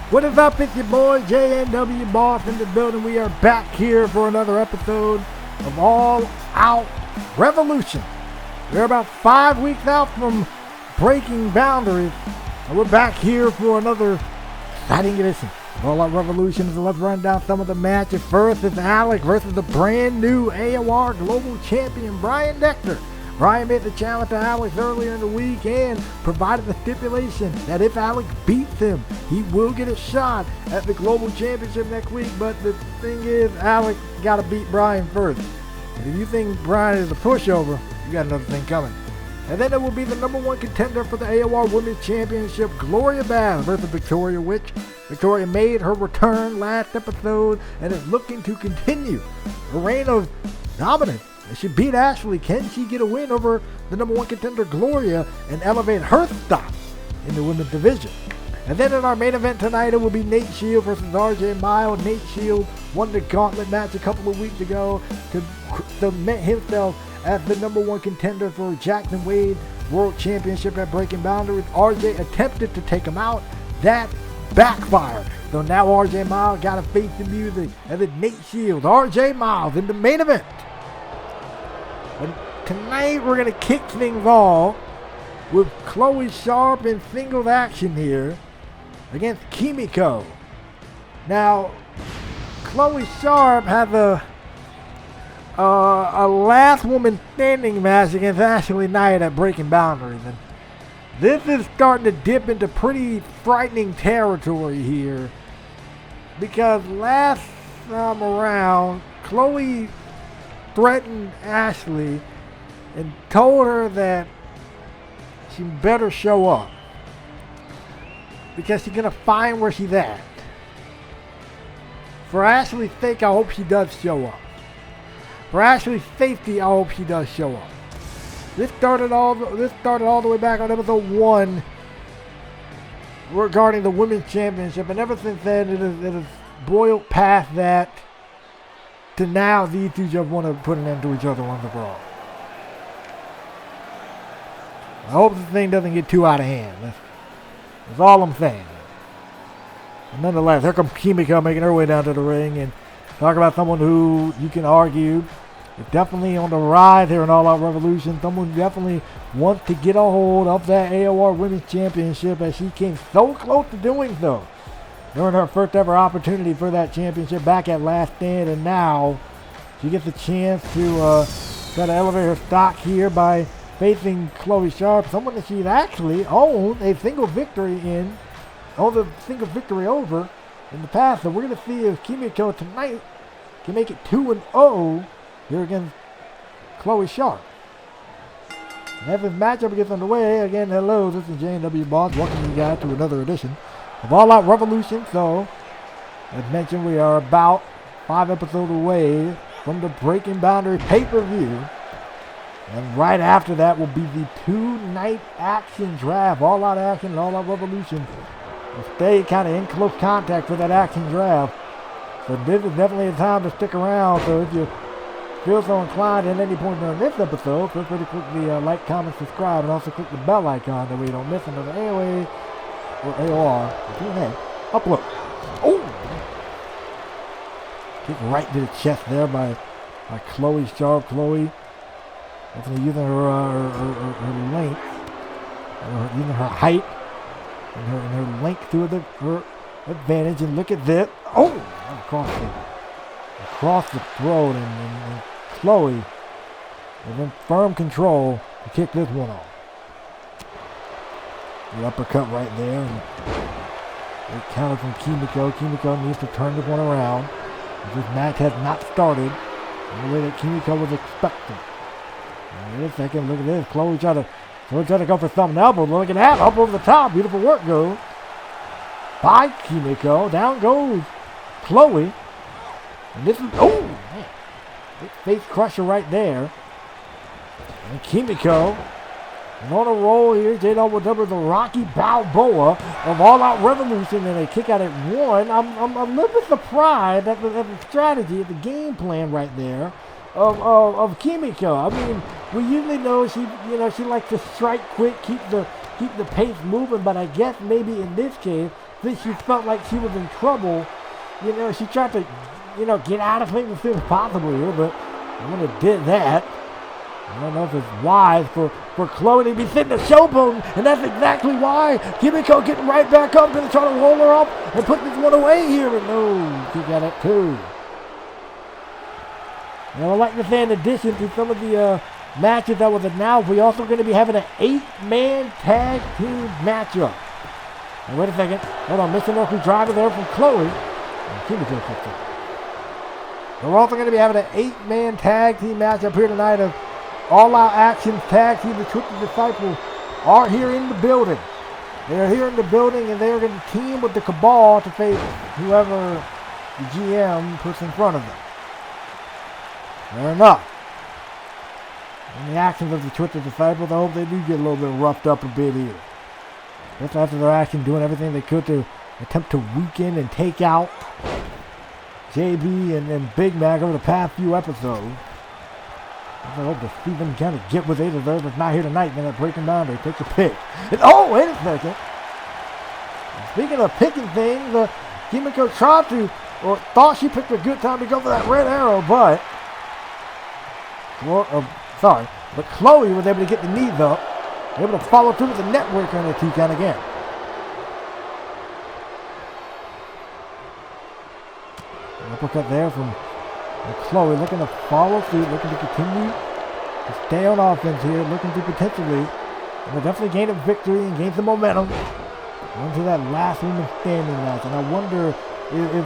What is up? It's your boy JNW Boss in the building. We are back here for another episode of All Out Revolution. We're about 5 weeks out from breaking boundaries, and we're back here for another exciting edition of All Out Revolution. So let's run down some of the matches. First is Alec versus the brand new AOR Global Champion Brian Dexter. Brian made the challenge to Alex earlier in the week and provided the stipulation that if Alex beats him, he will get a shot at the Global Championship next week. But the thing is, Alex got to beat Brian first. And if you think Brian is a pushover, you got another thing coming. And then it will be the number one contender for the AOR Women's Championship, Gloria versus Victoria Witch. Victoria made her return last episode and is looking to continue her reign of dominance. She beat Ashley. Can she get a win over the number one contender, Gloria, and elevate her stock in the women's division? And then in our main event tonight, it will be Nate Shield versus RJ Miles. Nate Shield won the gauntlet match a couple of weeks ago to cement himself as the number one contender for Jackson Wade World Championship at Breaking Boundaries. RJ attempted to take him out. That backfired. So now RJ Miles got to face the music as it's Nate Shield, RJ Miles in the main event. And tonight we're going to kick things off with Chloe Sharp in singles action here against Kimeko. Now, Chloe Sharp has a last woman standing match against Ashley Knight at Breaking Boundaries. And this is starting to dip into pretty frightening territory here, because last time around, Chloe threatened Ashley and told her that she better show up because she's going to find where she's at. For Ashley's sake, I hope she does show up. For Ashley's safety, I hope she does show up. This started all the way back on episode 1 regarding the Women's Championship, and ever since then it has boiled past that to now these two just want to put an end to each other once and for all. I hope this thing doesn't get too out of hand. That's all I'm saying. And nonetheless, here comes Kimeko making her way down to the ring, and talk about someone who you can argue is definitely on the rise here in All Out Revolution. Someone who definitely wants to get a hold of that AOR Women's Championship, as she came so close to doing so during her first ever opportunity for that championship back at Last Stand, and now she gets a chance to try to elevate her stock here by facing Chloe Sharp, someone that she's actually owned a single victory over in the past. So we're going to see if Kimeko tonight can make it 2-0 here against Chloe Sharp. And as this matchup gets underway, again, hello, this is JNW Boss, welcoming you guys to another edition of All Out Revolution. So, as mentioned, we are about 5 episodes away from the Breaking Boundaries pay-per-view. And right after that will be the 2-night action draft. All Out Action and All Out Revolution will stay kind of in close contact for that action draft. So this is definitely a time to stick around. So if you feel so inclined at any point during this episode, feel free to click the like, comment, subscribe, and also click the bell icon. That way you don't miss another AOA or AOR. Upload. Oh! Kick right to the chest there by Chloe Sharp. Chloe definitely using her length, using her height and her length to her advantage. And look at this. Oh! Across the throat, and Chloe is in firm control to kick this one off. The uppercut right there, and it counted from Kimeko. Kimeko needs to turn this one around. This match has not started in the way that Kimeko was expecting. Wait a second, look at this. Chloe tried to go for something else, but look at that, up over the top. Beautiful work goes by Kimeko. Down goes Chloe. And this is, oh man, big face crusher right there. And Kimeko is on a roll here. JWW, the Rocky Balboa of All Out Revolution, and they kick out at 1. I'm a little bit surprised at the strategy, at the game plan right there of Kimeko. I mean, we usually know she likes to strike quick, keep the pace moving, but I guess maybe in this case, think she felt like she was in trouble. You know, she tried to, get out of things as soon as possible here, but I would have did that. I don't know if it's wise for Chloe to be sitting there showboating, and that's exactly why. Kimeko getting right back up, going to try to roll her up and put this one away here, but no, she got it too. And I would like to say, in addition to some of the matches that was announced, we're also going to be having an 8-man tag team matchup. And wait a second. Hold on. Mr. Northie driver there from Chloe. And Kimeko kicks it. And we're also going to be having an 8-man tag team matchup here tonight of All Out Action Tag Team. The Twisted Disciples are here in the building. They're here in the building, and they're going to team with the CABAL to face whoever the GM puts in front of them. Fair enough. And the actions of the Twisted Disciples, I hope they do get a little bit roughed up a bit here. Just after their action, doing everything they could to attempt to weaken and take out JB and Big Mac over the past few episodes. I hope to see them kind of get what they deserve. If not here tonight, then at Breaking Down, they take a pick. And, oh, wait a second. Speaking of picking things, Kimeko tried to, or thought she picked a good time to go for that red arrow, but Chloe was able to get the knees up, able to follow through with the network on the two-count again. An uppercut there from Chloe, looking to follow through, looking to continue to stay on offense here, looking to potentially definitely gain a victory and gain some momentum onto that last woman standing match. And I wonder if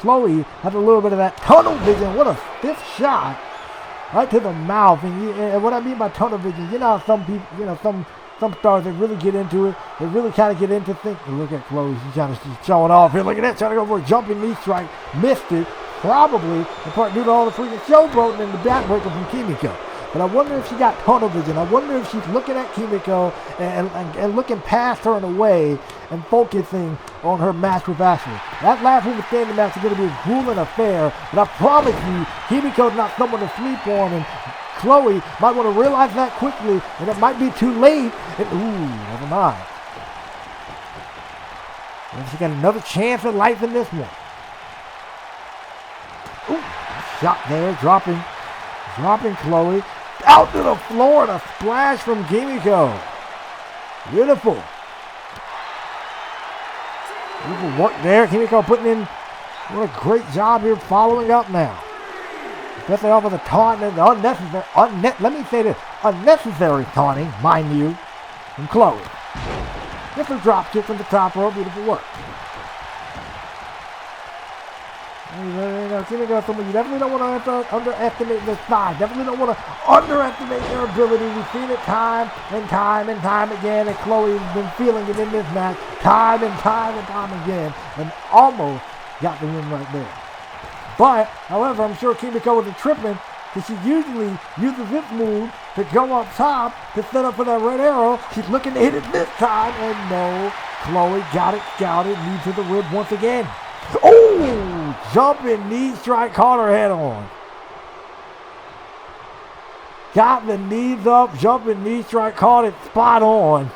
Chloe has a little bit of that tunnel vision. What a stiff shot right to the mouth. And what I mean by tunnel vision, how some people, some stars, they really get into it. They really kind of get into things. And look at Chloe. She's trying to show it off here. Look at that. Trying to go for a jumping knee strike. Missed it. Probably in part due to all the freaking showboating and the backbreaker from Kimeko. But I wonder if she got tunnel vision. I wonder if she's looking at Kimeko and looking past her in a way and focusing on her match with Ashley. That last woman standing match is going to be a grueling affair. But I promise you, Kimiko's not someone to sleep on. And Chloe might want to realize that quickly, and it might be too late. And, never mind. And she got another chance at life in this one. Shot there, dropping Chloe. Out to the floor, and a splash from Kimeko. Beautiful. Beautiful work there. Kimeko putting in what a great job here following up now. Especially off of the taunt and the unnecessary taunting, mind you, from Chloe. Just a drop kick from the top rope. Beautiful work. Kimeko, someone you definitely don't want to underestimate their size. Definitely don't want to underestimate their ability. We've seen it time and time again, and Chloe has been feeling it in this match time and time again, and almost got the win right there. But, however, I'm sure Kimeko wasn't tripping, because she usually uses this move to go up top to set up for that red arrow. She's looking to hit it this time, and no, Chloe got it scouted, knee to the rib once again. Oh, jumping knee strike, caught her head on. Got the knees up, jumping knee strike, caught it spot on.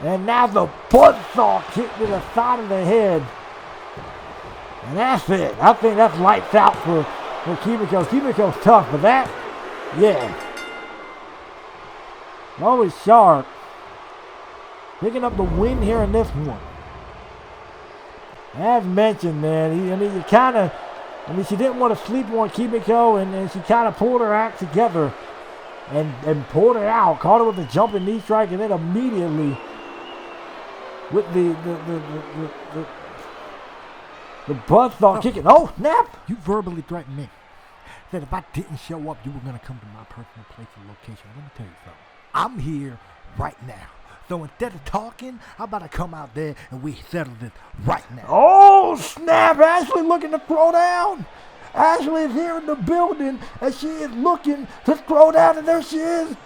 And now the buzzsaw kick to the side of the head. And that's it. I think that's lights out for Kimeko. Kimeko's tough, but that, yeah. Always sharp. Picking up the win here in this one. As mentioned, man, she didn't want to sleep on Kimeko, and she kind of pulled her act together and pulled it out. Caught her with a jumping knee strike, and then immediately with the buzzsaw kicking. Oh, snap! You verbally threatened me. Said if I didn't show up, you were going to come to my personal place of location. Let me tell you something. I'm here right now. So instead of talking, how about I come out there and we settle this right now? Oh, snap! Ashley looking to throw down. Ashley is here in the building, and she is looking to throw down, and there she is.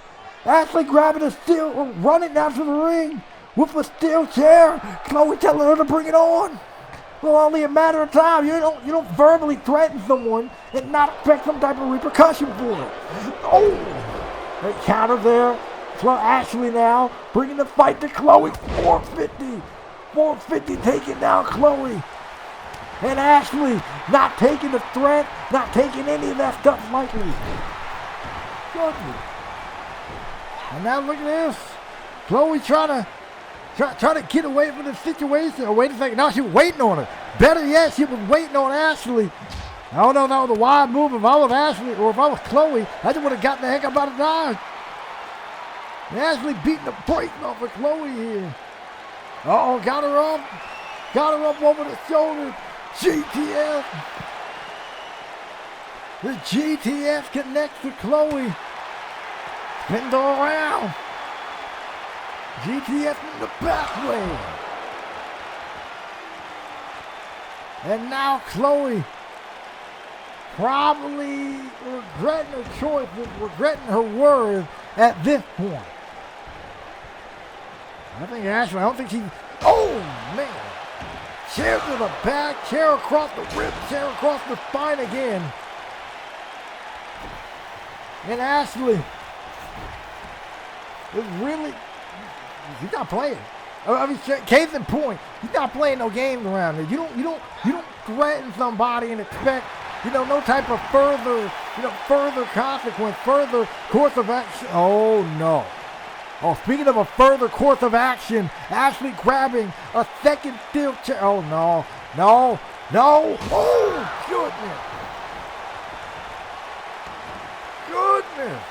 Ashley grabbing a steel, running down to the ring with a steel chair. Chloe telling her to bring it on. Well, only a matter of time. You don't verbally threaten someone and not expect some type of repercussion for it. Oh, they counter there Ashley now bringing the fight to Chloe. 450. 450 taking down Chloe. And Ashley not taking the threat, not taking any of that stuff lightly. Goodness. And now look at this. Chloe trying to get away from the situation. Oh, wait a second. Now she was waiting on her. Better yet, she was waiting on Ashley. I don't know if that was a wide move. If I was Ashley or if I was Chloe, I just would have gotten the heck up out of Dodge. And Ashley beating the brakes off of Chloe here. Uh-oh, got her up. Got her up over the shoulder. GTS. The GTS connects to Chloe. Spins her around. GTS in the back way. And now Chloe probably regretting her choices, regretting her words at this point. I think Ashley, I don't think she, oh man. Chair to the back, chair across the rib, chair across the spine again. And Ashley is really, he's not playing. I mean, case in point, he's not playing no games around here. You don't threaten somebody and expect, no type of further consequence, further course of action. Oh no. Oh, speaking of a further course of action, Ashley grabbing a second steel chair. Oh no, no, no. Oh goodness. Goodness.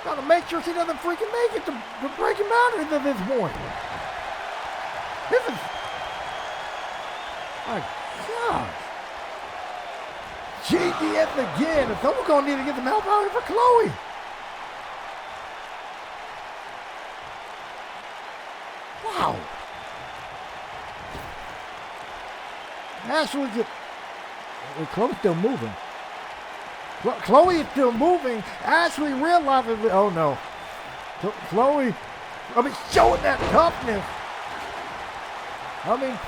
Gotta make sure she doesn't freaking make it to breaking boundaries at this point. This is, my gosh. GTS again. And someone's gonna need to get some help out here for Chloe. Wow. Ashley just, Chloe's still moving. Chloe is still moving. Ashley realizes, oh no. Chloe, showing that toughness.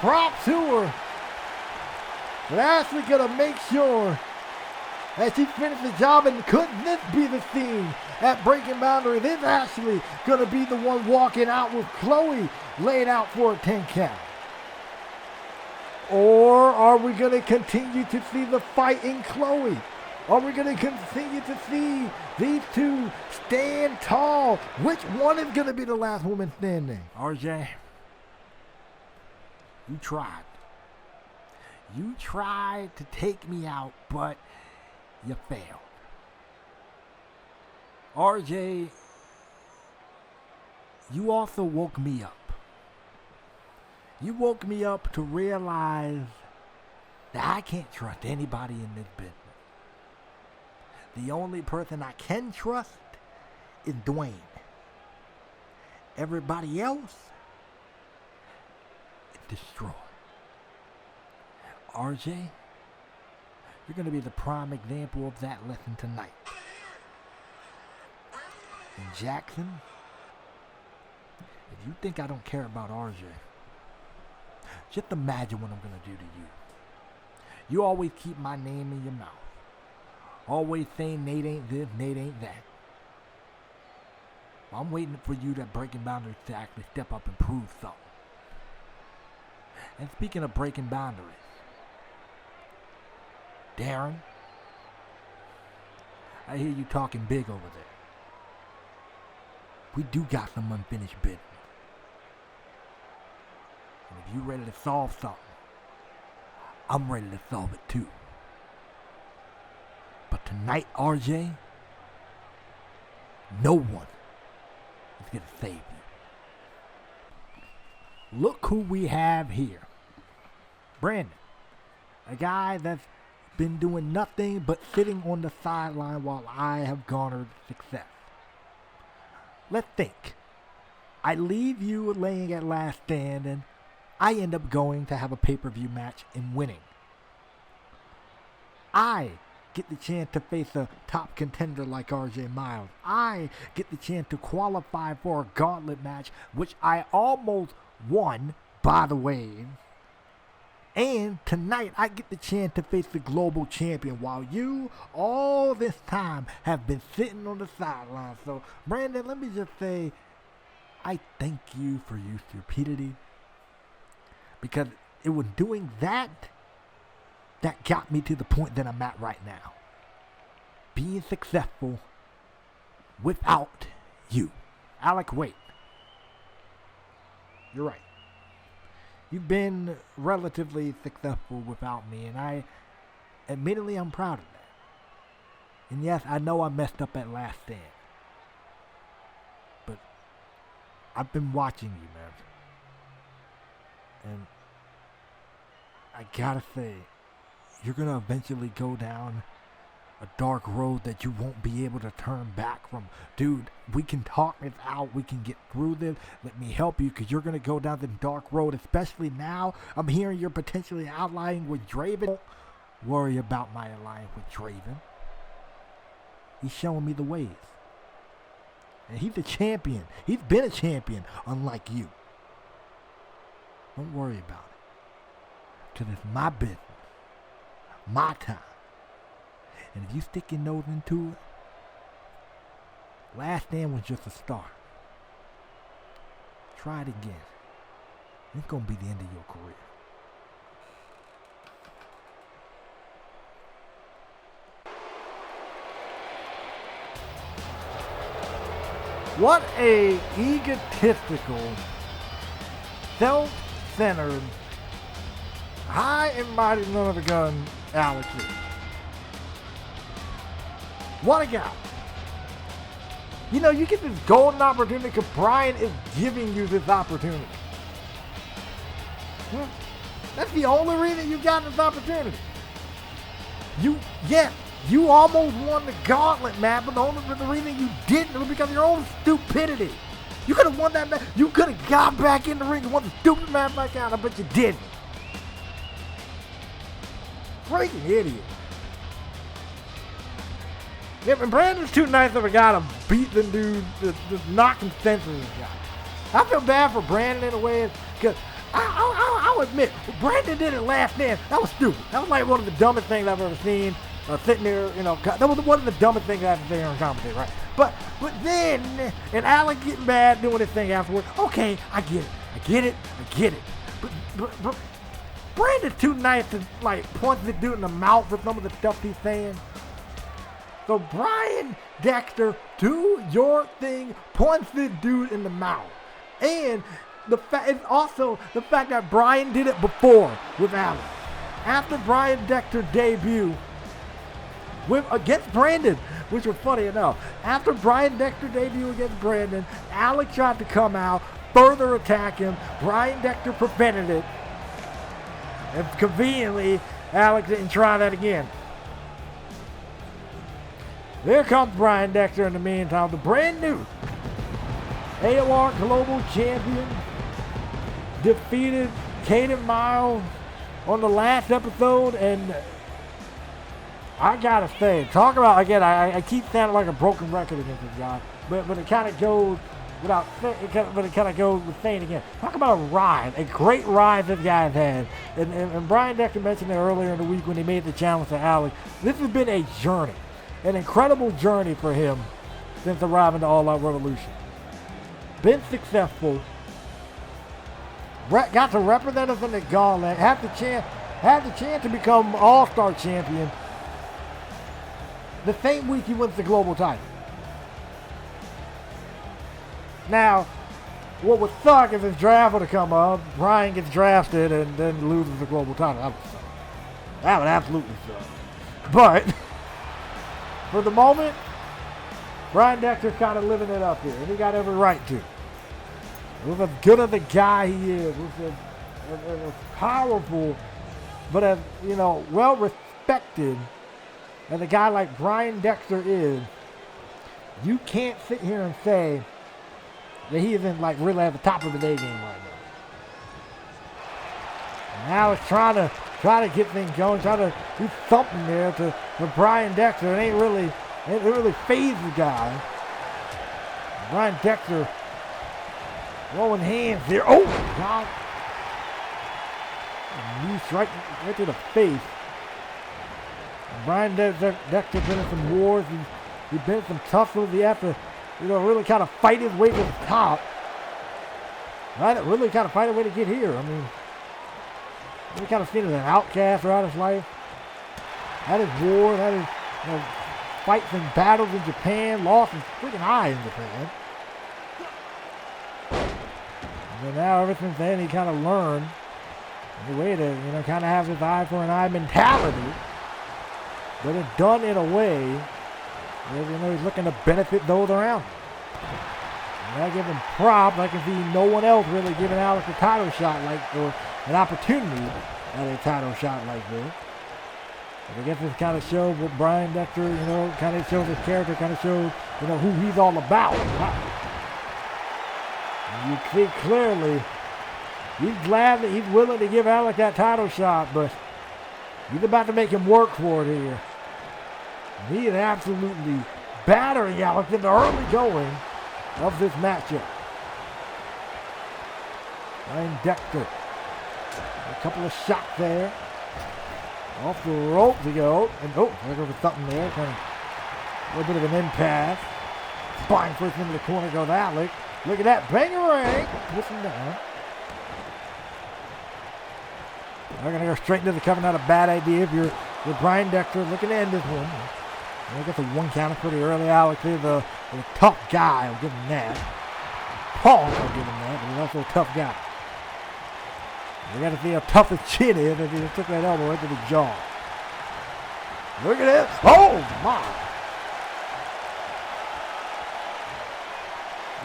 Props to her. But Ashley gonna make sure that she finished the job, and couldn't this be the scene at Breaking Boundary? This Ashley gonna be the one walking out with Chloe laid out for a 10 count. Or are we gonna continue to see the fight in Chloe? Are we going to continue to see these two stand tall? Which one is going to be the last woman standing? RJ, you tried. You tried to take me out, but you failed. RJ, you also woke me up. You woke me up to realize that I can't trust anybody in this business. The only person I can trust is Dwayne. Everybody else is destroyed. RJ, you're going to be the prime example of that lesson tonight. And Jackson, if you think I don't care about RJ, just imagine what I'm going to do to you. You always keep my name in your mouth. Always saying Nate ain't this, Nate ain't that. Well, I'm waiting for you to Breaking Boundaries to actually step up and prove something. And speaking of breaking boundaries, Darren, I hear you talking big over there. We do got some unfinished business. And if you ready to solve something, I'm ready to solve it too. But tonight, RJ, no one is going to save you. Look who we have here. Brandon, a guy that's been doing nothing but sitting on the sideline while I have garnered success. Let's think. I leave you laying at last stand, and I end up going to have a pay-per-view match and winning. I get the chance to face a top contender like RJ Miles. I get the chance to qualify for a gauntlet match, which I almost won, by the way. And tonight, I get the chance to face the global champion while you, all this time, have been sitting on the sidelines. So, Brandon, let me just say, I thank you for your stupidity. Because it was doing that got me to the point that I'm at right now. Being successful without you. Alec, wait. You're right. You've been relatively successful without me, and admittedly, I'm proud of that. And yes, I know I messed up at Last Stand. But I've been watching you, man. And I gotta say, you're gonna eventually go down a dark road that you won't be able to turn back from. Dude, we can talk this out. We can get through this. Let me help you, because you're going to go down the dark road, especially now. I'm hearing you're potentially allying with Draven. Don't worry about my alliance with Draven. He's showing me the ways. And he's a champion. He's been a champion, unlike you. Don't worry about it. Because it's my business. My time. And if you stick your nose into it, Last Stand was just a start. Try it again. It's going to be the end of your career. What a egotistical, self-centered, high and mighty son of a gun Alex is. What a guy. You know, you get this golden opportunity because Brian is giving you this opportunity. That's the only reason you got this opportunity. You almost won the gauntlet match, but the reason you didn't was because of your own stupidity. You could have won that match. You could have got back in the ring and won the stupid match back out, but you didn't. Freaking idiot. Yeah, and Brandon's too nice of a guy to beat the dude, just knocking sense in this guy. I feel bad for Brandon in a way, because I'll admit, Brandon did it Last Stand. That was stupid. That was like one of the dumbest things I've ever seen. Sitting there, that was one of the dumbest things I've ever seen on commentary, right? But then, and Alec getting mad doing his thing afterward. Okay, I get it. But Brandon's too nice to punch the dude in the mouth with some of the stuff he's saying. So Brian Dexter, do your thing, punch this dude in the mouth. And it's also the fact that Brian did it before with Alec. After Brian Dexter debut against Brandon, which was funny enough. After Brian Dexter debut against Brandon, Alec tried to come out, further attack him. Brian Dexter prevented it. And conveniently, Alec didn't try that again. There comes Brian Dexter in the meantime, the brand new AOR Global Champion. Defeated Caden Miles on the last episode, and I gotta say, talk about, again, I keep sounding like a broken record against this guy, but it kind of goes without saying, but it kind of goes with saying again. Talk about a ride, a great ride this guy's had. And Brian Dexter mentioned it earlier in the week when he made the challenge to Alec. This has been a journey. An incredible journey for him since arriving to All Out Revolution. Been successful. Got to represent us in the gauntlet. Had the chance to become All-Star champion. The same week he wins the global title. Now, what would suck if his draft would have come up, Brian gets drafted and then loses the global title. That would suck. That would absolutely suck. But for the moment, Brian Dexter's kind of living it up here, and he got every right to. With as good of the guy he is, with as powerful, but as well respected as a guy like Brian Dexter is, you can't sit here and say that he isn't really at the top of the day game right now. And now it's trying to get things going, trying to do something there to Brian Dexter. It ain't really phase the guy. Brian Dexter throwing hands here. Oh my God. Knee strike right to the face. Brian Dexter been in some wars. He's been in some tussles. He has to, really kind of fight his way to the top. Right? Really kind of fight his way to get here. I mean, really kind of seen as an outcast throughout his life. Had his war, had his fights and battles in Japan, lost his freaking eye in Japan. And now ever since then he kind of learned the way to, kind of have this eye for an eye mentality. But it's done in a way where, he's looking to benefit those around him. And I give him props. I can see no one else really giving Alex a title shot or an opportunity at a title shot like this. But I guess this kind of shows what Brian Dexter, kind of shows his character, kind of shows, who he's all about. And you see clearly he's glad that he's willing to give Alex that title shot, but he's about to make him work for it here. And he is absolutely battering Alex in the early going of this matchup. Brian Dexter. A couple of shots there. Off the rope to go. And there goes something there. Kind of a little bit of an impasse. Spine first into the corner goes Alex. Look at that. Bangarang. Push him down. They're going to go straight into the cover. Not a bad idea if you're Brian Dexter looking to end this one. I get the one counter pretty early. Alex is a tough guy. I'll give him that. Paul, I'll give him that, but he's also a tough guy. We got to see how tough his chin is as he just took that elbow right to the jaw. Look at this. Oh, my.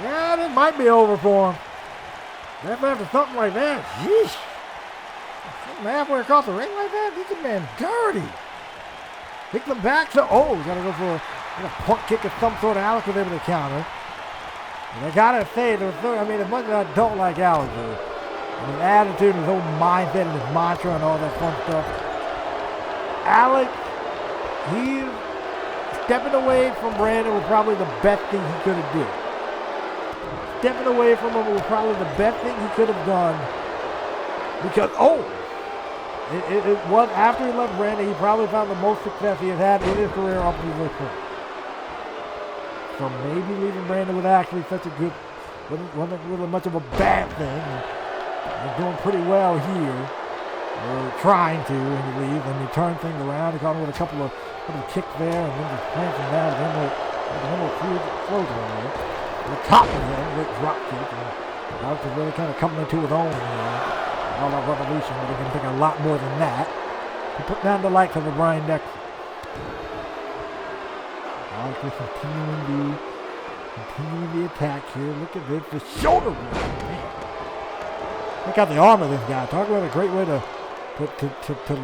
Yeah, this might be over for him. Definitely after something like that. Yeesh. Something halfway across the ring like that? This man dirty. Kick them back to, gotta go for a punt kick of some sort. Alex was able to counter. And I gotta say, as much as I don't like Alex, his attitude, his whole mindset, and his mantra, and all that fun stuff, Alex, he's stepping away from Brandon was probably the best thing he could have did. Stepping away from him was probably the best thing he could have done. Because, it was after he left Brandon, he probably found the most success he has had in his career up to this point. So maybe leaving Brandon was actually such a good, wasn't really much of a bad thing. He's doing pretty well here. Or trying to when he leaves, and he turned things around. He caught him with a couple of kicks there, and then just plants him down, and then we'll close on there. The top of him, with drop kick, and Alex is really kind of coming into his own here. All that revolution, but he can take a lot more than that to put down the likes of a Brian Dexter. Alex is continuing the attack here. Look at this, the shoulder roll, man. Look at the arm of this guy. Talk about a great way to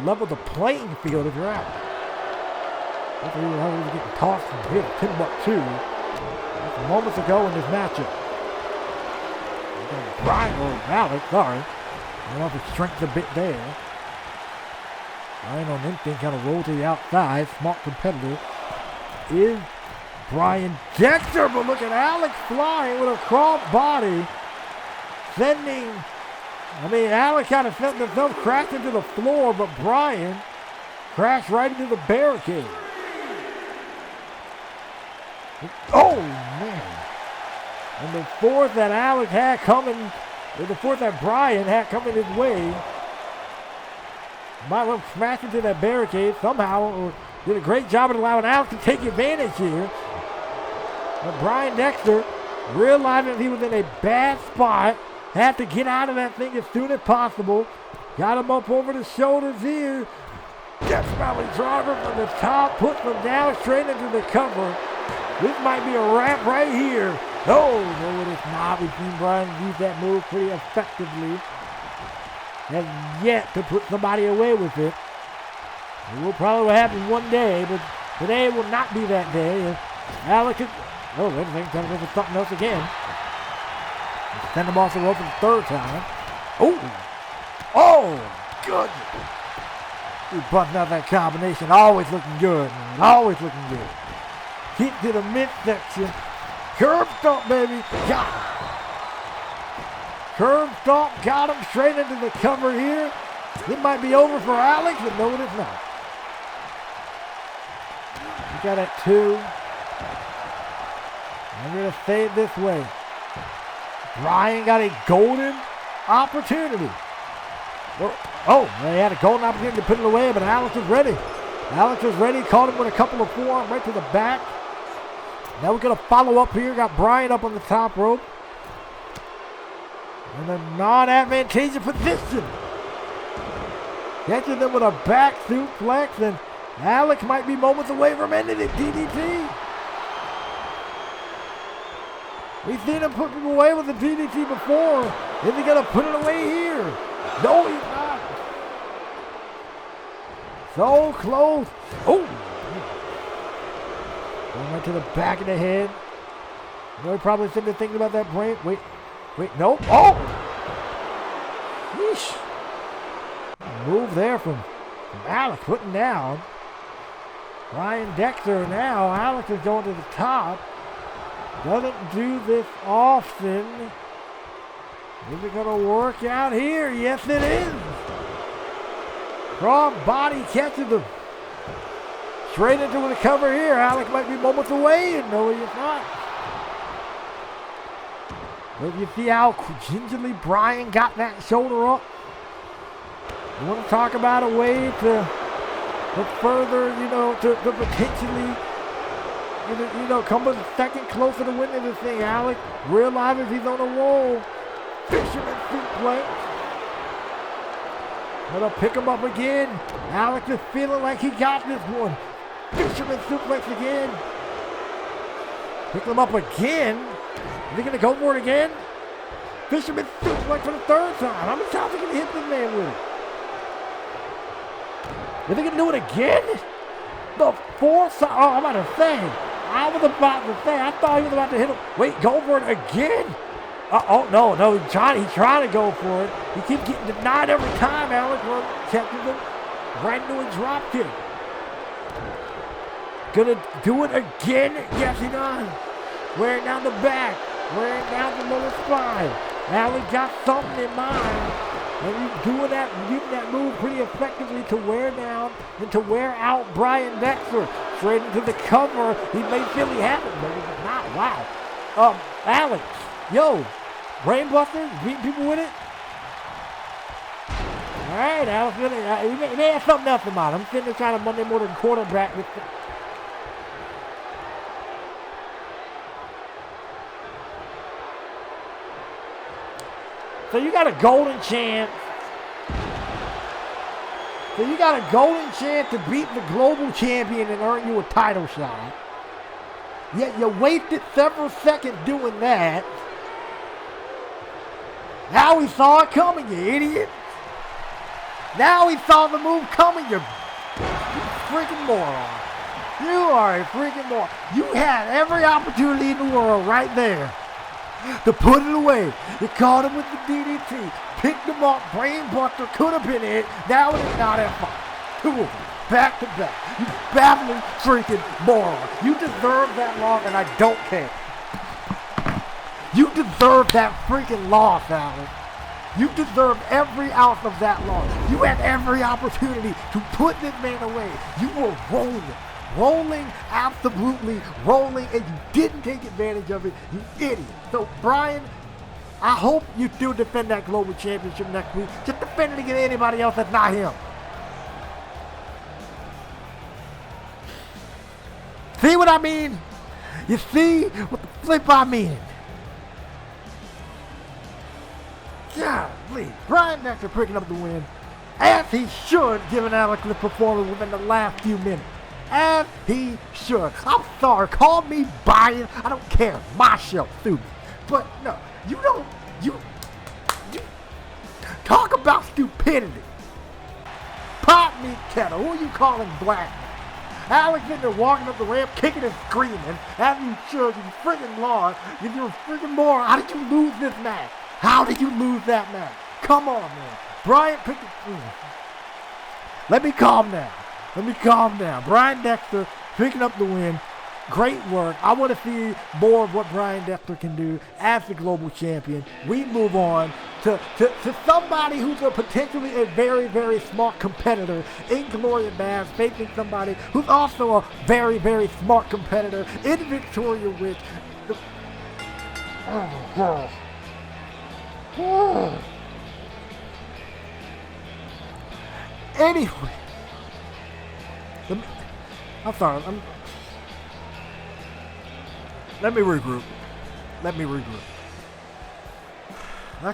level the playing field if you're out. After he was getting tossed and hit Timbuktu moments ago in this matchup. Alex, sorry. Went off his strength a bit there. Brian on instinct kind of rolled to the outside. Smart competitor is Brian Dexter. But look at Alex flying with a cross body. Alex kind of felt himself crash into the floor, but Brian crashed right into the barricade. Oh, man. And the fourth that Alex had coming, or the fourth that Brian had coming his way, might have smashed into that barricade somehow, or did a great job of allowing Alex to take advantage here. But Brian Dexter, realizing he was in a bad spot, had to get out of that thing as soon as possible. Got him up over the shoulders here. Death Valley driver from the top, puts him down straight into the cover. This might be a wrap right here. No, it is not. We've seen Brian use that move pretty effectively. Has yet to put somebody away with it. It will probably happen one day, but today will not be that day. Alex is, wait a second, trying to for something else again. Send him off the rope for the third time. Oh, goodness. He's busting out that combination. Always looking good, man. Always looking good. Kick to the midsection. Curb stomp, baby. Got him. Curb stomp, got him straight into the cover here. It might be over for Alex, but no, it is not. We got at 2. I'm going to say it this way. Bryan got a golden opportunity. Oh, they had a golden opportunity to put it away, but Alex was ready. Alex was ready, caught him with a couple of forearms right to the back. Now we're going to follow up here. Got Bryan up on the top rope. In a non-advantageous position. Catching them with a back suplex, and Alex might be moments away from ending it. DDT. We've seen him put people away with the DDT before. Is he going to put it away here? No, he's not. So close. Oh. Going right to the back of the head. You know, he probably sitting there thinking about that brain. Wait, no. Oh! Yeesh. Move there from Alex, putting down. Ryan Dexter now. Alex is going to the top. Doesn't do this often. Is it going to work out here? Yes, it is. Cross body catches him. Straight into the cover here. Alex might be moments away, and no, he is not. But you see how gingerly Bryan got that shoulder up? You want to talk about a way to further, to potentially, come a second closer to winning this thing. Alex realizes he's on a roll. Fisherman suplex. Gonna pick him up again. Alex is feeling like he got this one. Fisherman suplex again. Pick him up again. Is he gonna go for it again? Fisherman suplex for the third time. How many times are he gonna hit this man with it? Is he gonna do it again? The fourth time. Oh, I'm about to say. I thought he was about to hit him. Wait, go for it again? No, he's trying to go for it. He keeps getting denied every time. Alex catches him right into a drop kick. Gonna do it again? Yes, he does. Wearing down the back, wearing down the lower spine. Alex got something in mind. And he's doing that, using that move pretty effectively to wear down and to wear out Bryan Dexter. Straight into the cover. He may feel he has it, but he's not. Wow. Alex, yo, Brainbuster, beating people with it. All right, Alex, he may have something else in mind. I'm sitting there trying to Monday morning quarterback this. So you got a golden chance. To beat the global champion and earn you a title shot. Yet you wasted several seconds doing that. Now he saw it coming, you idiot. Now he saw the move coming, you freaking moron. You are a freaking moron. You had every opportunity in the world right there to put it away. You caught him with the DDT. Picked him up. Brainbuster could have been it. Now it is not at 5. 2 of them. Back to back. You babbling freaking moron. You deserve that loss, and I don't care. You deserve that freaking loss, Alex. You deserve every ounce of that loss. You had every opportunity to put this man away. You were rolling, absolutely rolling, and you didn't take advantage of it, you idiot. So, Bryan, I hope you do defend that global championship next week. Just defend it against anybody else that's not him. See what I mean? You see what the flip I mean? Golly, Bryan Dexter picking up the win, as he should, given Alex the performance within the last few minutes. As he should. I'm sorry, call me biased. I don't care. My show, stupid. But no, you talk about stupidity. Pop me kettle. Who are you calling black? Alex in there walking up the ramp, kicking and screaming. As you should, you freaking lost. You're freaking moron. How did you lose this match? How did you lose that match? Come on, man. Bryan picked it. Let me calm down. Bryan Dexter picking up the win. Great work. I want to see more of what Brian Dexter can do as the global champion. We move on to somebody who's potentially a very, very smart competitor in Gloria Bass, facing somebody who's also a very, very smart competitor in Victoria Witch. Oh, God. Oh. Anyway, I'm sorry. Let me regroup. That's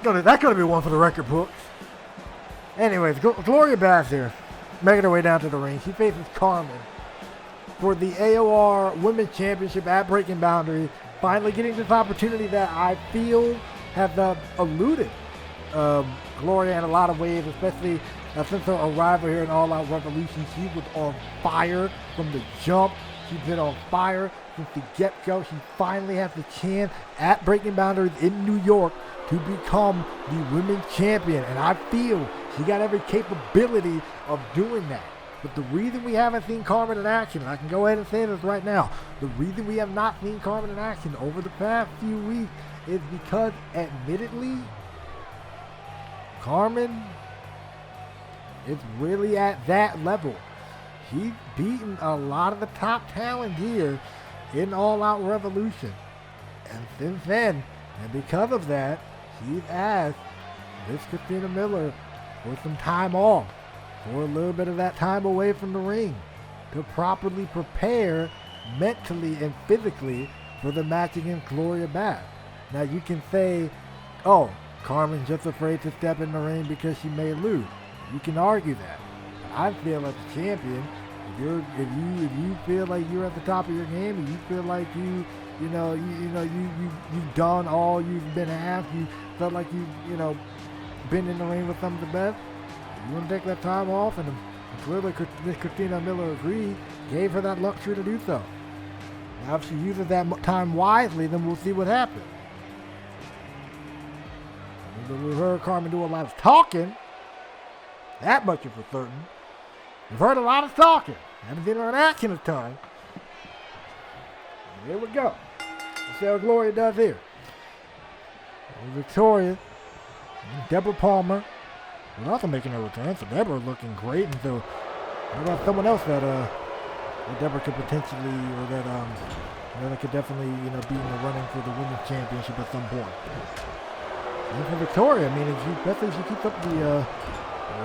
gonna be one for the record books. Anyways, Gloria Bass here, making her way down to the ring. She faces Carmen for the AOR Women's Championship at Breaking Boundary. Finally getting this opportunity that I feel has eluded Gloria in a lot of ways, especially since her arrival here in All Out Revolution. She was on fire from the jump. She's been on fire since the get-go. She finally has the chance at Breaking Boundaries in New York to become the women's champion. And I feel she got every capability of doing that. But the reason we haven't seen Carmen in action, and I can go ahead and say this right now, the reason we have not seen Carmen in action over the past few weeks is because, admittedly, Carmen is really at that level. She's beaten a lot of the top talent here in All Out Revolution. And since then, and because of that, she's asked Miss Christina Miller for some time off, for a little bit of that time away from the ring, to properly prepare mentally and physically for the match against Gloria Bass. Now you can say, oh, Carmen's just afraid to step in the ring because she may lose. You can argue that. But I feel as a champion, if you feel like you're at the top of your game, and you feel like you've done all you've been asked, you felt like you've been in the ring with some of the best, you want to take that time off, and clearly Miss Christina Miller agreed, gave her that luxury to do so. Now if she uses that time wisely, then we'll see what happens. We've heard Carmen do a lot of talking. That much is for certain. We've heard a lot of talking. Haven't seen her in action a ton. Here we go. Let's see how Gloria does here. Victoria, Deborah Palmer, is also making her return. So Deborah looking great. And so what about someone else that Deborah could potentially, or that could definitely be in the running for the women's championship at some point. And for Victoria, I mean, especially if she keeps up the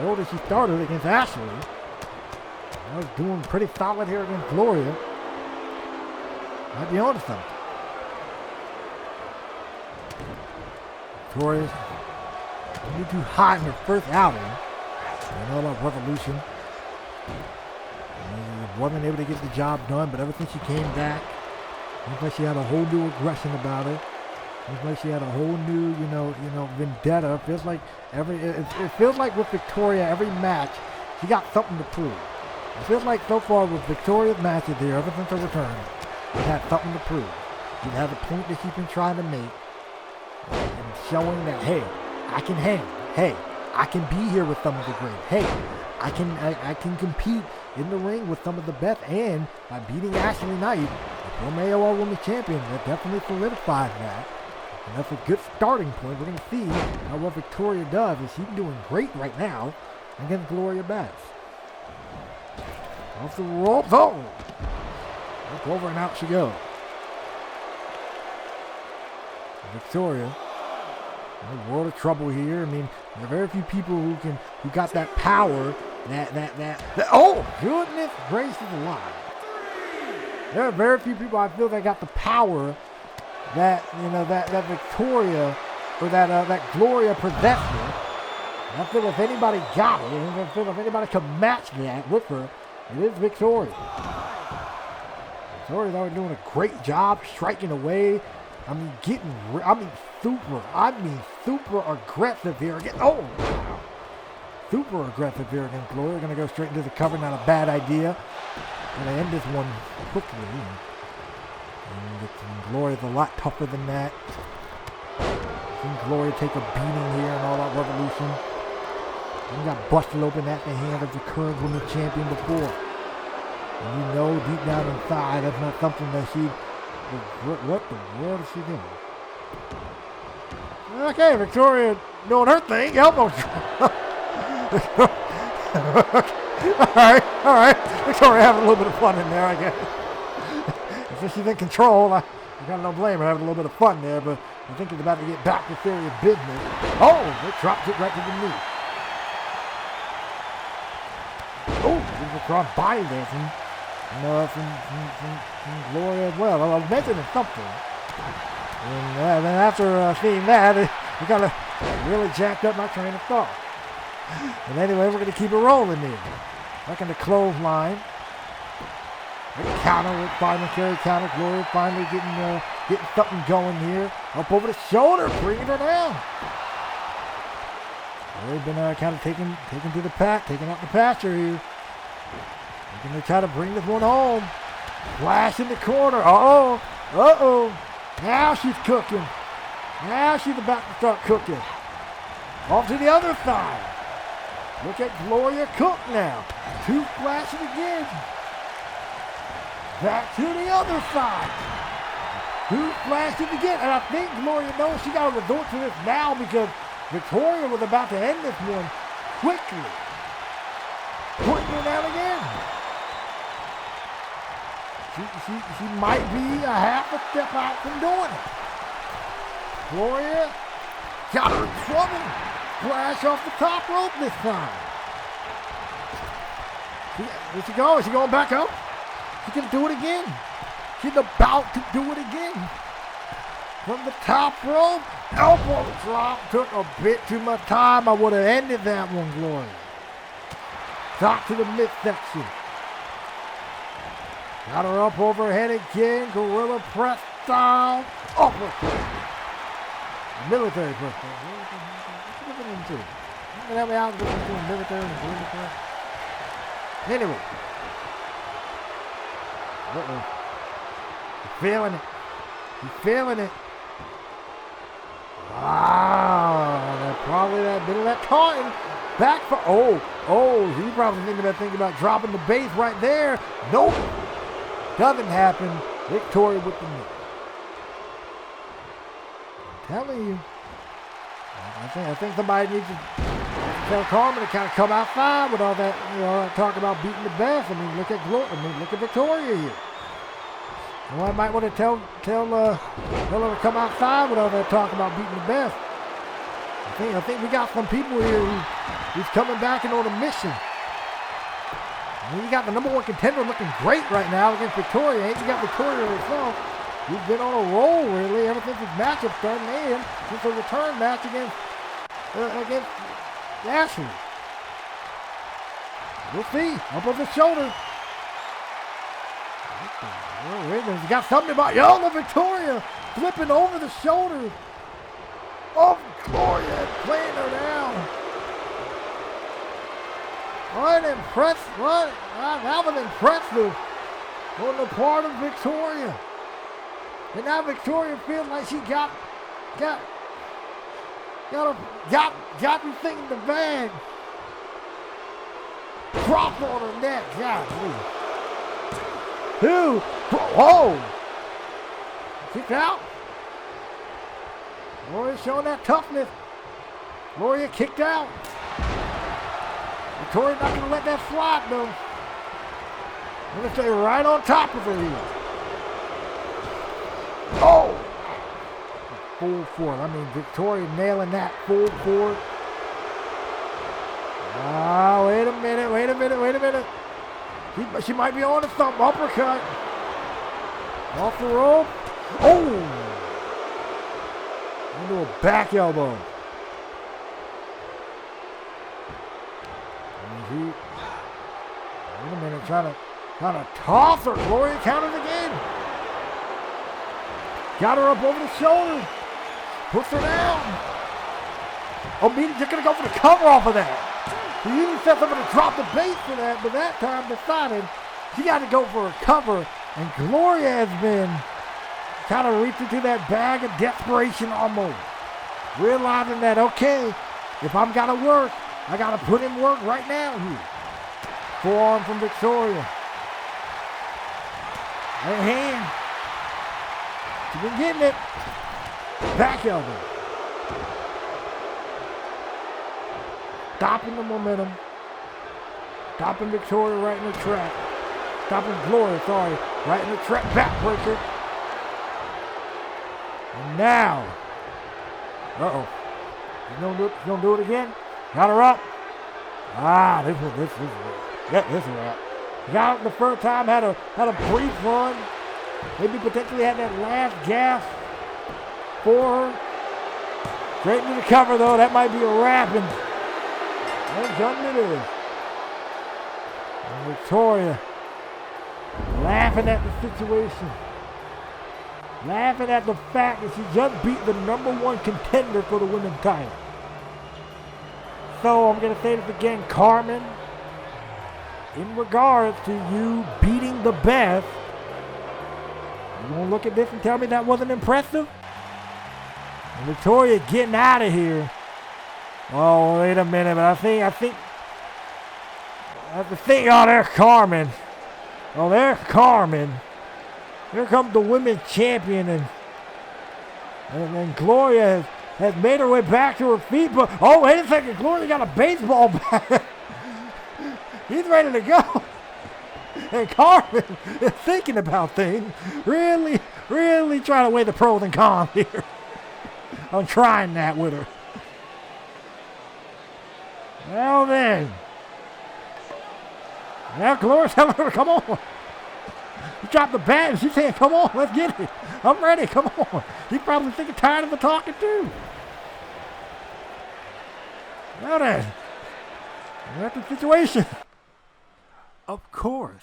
role that she started against Ashley, I was doing pretty solid here against Gloria. Might be onto something. Victoria's really too hot in her first outing. All that Revolution. Wasn't able to get the job done, but ever since she came back, looks like she had a whole new aggression about her. Looks like she had a whole new, vendetta. It feels like with Victoria, every match, she got something to prove. It feels like so far with Victoria's matches here, ever since her return, she had something to prove. She had a point that she's been trying to make, and showing that, hey, I can hang. Hey, I can be here with some of the greats. Hey, I can compete in the ring with some of the best, and by beating Ashley Knight, the former AOR Women's Champion, that definitely solidifies that. And that's a good starting point. We're going to see how what Victoria does, and she's doing great right now against Gloria Bass. Off the ropes. Oh! Look over and out she goes. Victoria, in a world of trouble here. I mean, there are very few people who got that power. That oh goodness gracious alive! There are very few people I feel that got the power that Victoria or that Gloria possessed her. And I feel if anybody got it, and I feel if anybody could match that with her, it is Victoria. Victoria's already doing a great job striking away. I mean, super aggressive here again. Oh, wow. Super aggressive here against Gloria. Going to go straight into the cover. Not a bad idea. Going to end this one quickly. And Gloria's a lot tougher than that. I've seen Gloria take a beating here in All Out Revolution. And got busted open at the hand of the current women's champion before. And you know deep down inside that's not something that she... What the world is she doing? Okay, Victoria doing her thing. Elbow drop. All right. Victoria having a little bit of fun in there, I guess. Since she's in control, I got no blame her having a little bit of fun there, but I think it's about to get back to serious business. Oh, it drops it right to the knee. Oh, there's a cross body there from Gloria as well. I was mentioning something. And then after seeing that, it kind of really jacked up my train of thought. But anyway, we're going to keep it rolling here. Back in the clothesline. Counter with final carry counter. Gloria finally getting something going here. Up over the shoulder, bringing her down. They've been kind of taken to the pack, taking out the pasture here. They're going to try to bring this one home. Flash in the corner. Uh-oh. Now she's cooking. Now she's about to start cooking. Off to the other side. Look at Gloria cook now. Two flashes again. Back to the other side. Two flashes again. And I think Gloria knows she got to resort to this now because Victoria was about to end this one quickly. Putting her down again. She might be a half a step out from doing it. Gloria got her in trouble. Flash off the top rope this time. Where she go? Is she going back up? She can do it again. She's about to do it again. From the top rope, elbow drop. Took a bit too much time. I would have ended that one, Gloria. Top to the midsection. Got her up overhead again. Gorilla press style. Uppercut. Military press. What's it looking into? You can help me out looking into military and gorilla press. Anyway. Uh-oh. He's feeling it. He's feeling it. Wow. Probably that bit of that taunting. Back for, he's probably thinking about dropping the base right there. Nope. Doesn't happen. Victoria with the knee. I'm telling you. I think somebody needs to tell Carmen to kind of come outside with all that, talk about beating the best. I mean, look at Victoria here. I might want to tell her to come outside with all that talk about beating the best. I think we got some people here who's coming back and on a mission. You got the number one contender looking great right now against Victoria. Ain't you got Victoria herself? He's been on a roll really ever since his matchup started and since the return match against Ashley. We'll see. Up on the shoulder. He's got something about Victoria flipping over the shoulder of Gloria, playing her down. That was impressive on the part of Victoria. And now Victoria feels like she got the thing in the bag. Drop on her neck. God, two. Whoa. Kicked out. Gloria showing that toughness. Gloria kicked out. Victoria's not going to let that slide, though. I'm going to stay right on top of her here. Oh! Full forward. I mean, Victoria nailing that full forward. Ah, wait a minute. She might be on to something. Uppercut. Off the rope. Oh! Into a back elbow. Wait a minute, trying to toss her. Gloria counted again. Got her up over the shoulder. Puts her down. Meaning just going to go for the cover off of that. He usually said something to drop the base for that, but that time decided she got to go for a cover. And Gloria has been kind of reaching to that bag of desperation almost. Realizing that, okay, if I'm got to work, I got to put in work right now here. Forearm from Victoria. Right hand. She's been getting it. Back elbow. Stopping the momentum. Stopping Victoria right in the track. Stopping Gloria, sorry. Right in the track. Backbreaker. And now. Uh-oh. She's gonna do it again. Got her up. This is a wrap. Got it the first time, had a brief run. Maybe potentially had that last gasp for her. Straight into the cover though, that might be a wrap, and done it is. And Victoria laughing at the situation. Laughing at the fact that she just beat the #1 contender for the women's title. So I'm going to say this again, Carmen, in regards to you beating the best, you going to look at this and tell me that wasn't impressive? And Victoria getting out of here. Oh, wait a minute, but I think oh, there's Carmen. Oh, there's Carmen. Here comes the women's champion, and Gloria has made her way back to her feet, but oh, wait a second, Gloria got a baseball bat. He's ready to go. And Carmen is thinking about things, really trying to weigh the pros and cons here. I'm trying that with her. Well then. Now Gloria's telling her to come on. She dropped the bat and she's saying, come on, let's get it. I'm ready, come on. She's probably thinking tired of the talking too. Well then. That's the situation. Of course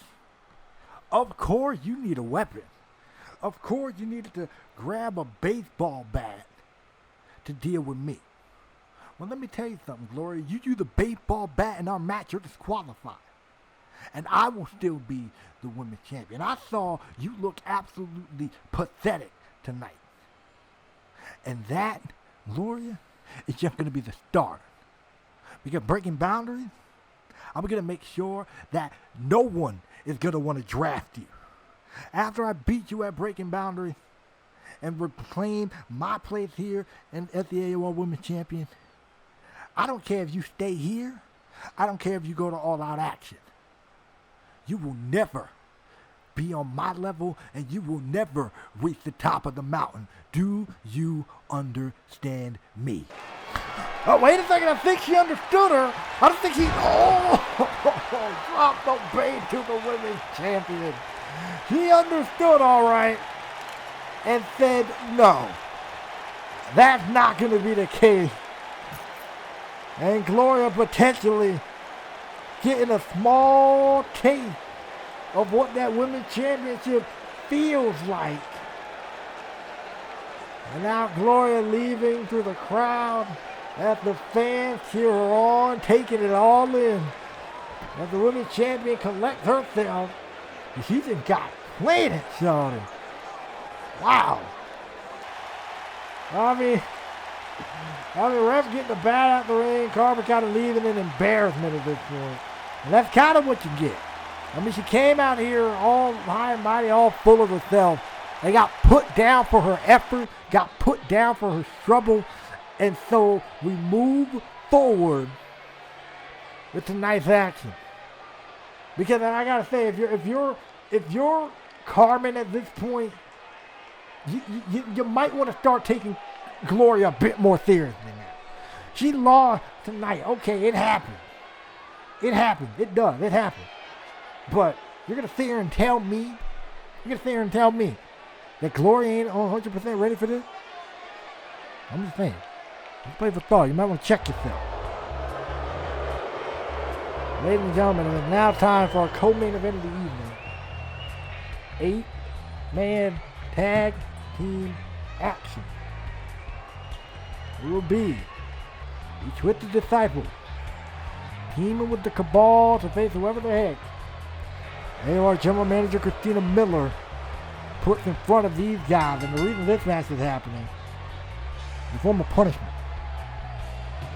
you need a weapon. Of course you needed to grab a baseball bat to deal with me. Well, let me tell you something, Gloria. You use the baseball bat in our match, you're disqualified. And I will still be the women's champion. I saw you look absolutely pathetic tonight. And that, Gloria, is just going to be the start. Because breaking boundaries, I'm going to make sure that no one is going to want to draft you. After I beat you at breaking boundaries and reclaim my place here as the AOR Women's Champion, I don't care if you stay here. I don't care if you go to All Out Action. You will never be on my level, and you will never reach the top of the mountain. Do you understand me? Oh, wait a second. I think she understood her. I don't think she... dropped the bait to the women's champion. She understood all right and said, no, that's not going to be the case. And Gloria potentially getting a small taste of what that women's championship feels like. And now Gloria leaving through the crowd as the fans cheer her on, taking it all in. As the women's champion collects herself, she just got plated, Shawty. Wow. I mean, ref getting the bat out the ring, Carmen kind of leaving in embarrassment at this point. And that's kind of what you get. I mean, she came out here all high and mighty, all full of herself. They got put down for her effort, got put down for her struggle, and so we move forward with tonight's action. Because I gotta say, if you're Carmen at this point, you might want to start taking Gloria a bit more seriously now. She lost tonight. Okay, it happened. It happened. It does. It happened. But you're going to sit here and tell me, that Gloria ain't 100% ready for this? I'm just saying. Let's play for thought. You might want to check yourself. Ladies and gentlemen, it is now time for our co-main event of the evening. 8-man tag team action. It will be each with the Disciples teaming with the Cabal to face whoever the heck AOR General Manager Christina Miller puts in front of these guys. And the reason this match is happening is a form of punishment.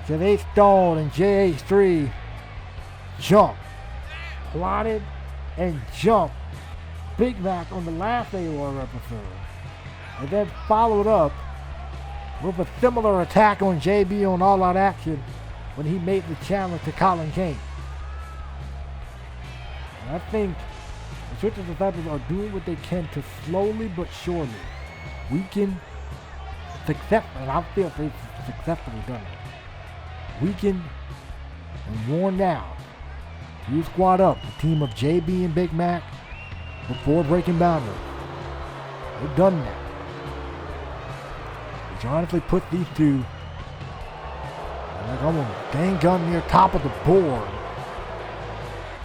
Because Ace Stone and JH3 plotted and jumped Big Mac on the last AOR episode. And then followed up with a similar attack on JB on All Out Action when he made the challenge to Colin Kane. And I think the Twisted Disciples are doing what they can to slowly but surely weaken, and I feel they've successfully done it, weaken and worn down to squad up the team of JB and Big Mac before breaking boundaries. They've done that. Which honestly put these two like almost dang gun near top of the board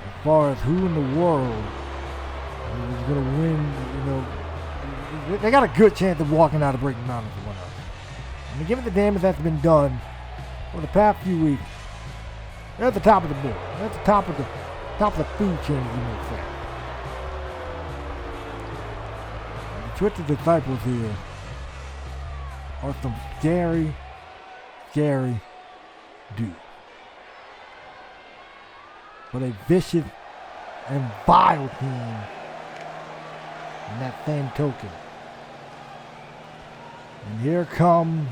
as far as who in the world is going to win. You know, they got a good chance of walking out of breaking boundaries and whatnot. I mean, given the damage that's been done over the past few weeks, they're at the top of the board. They're at the top of the food chain, as you might say. And the Twisted Disciples here are some scary, scary dudes. But a vicious and vile team in that same token. And here comes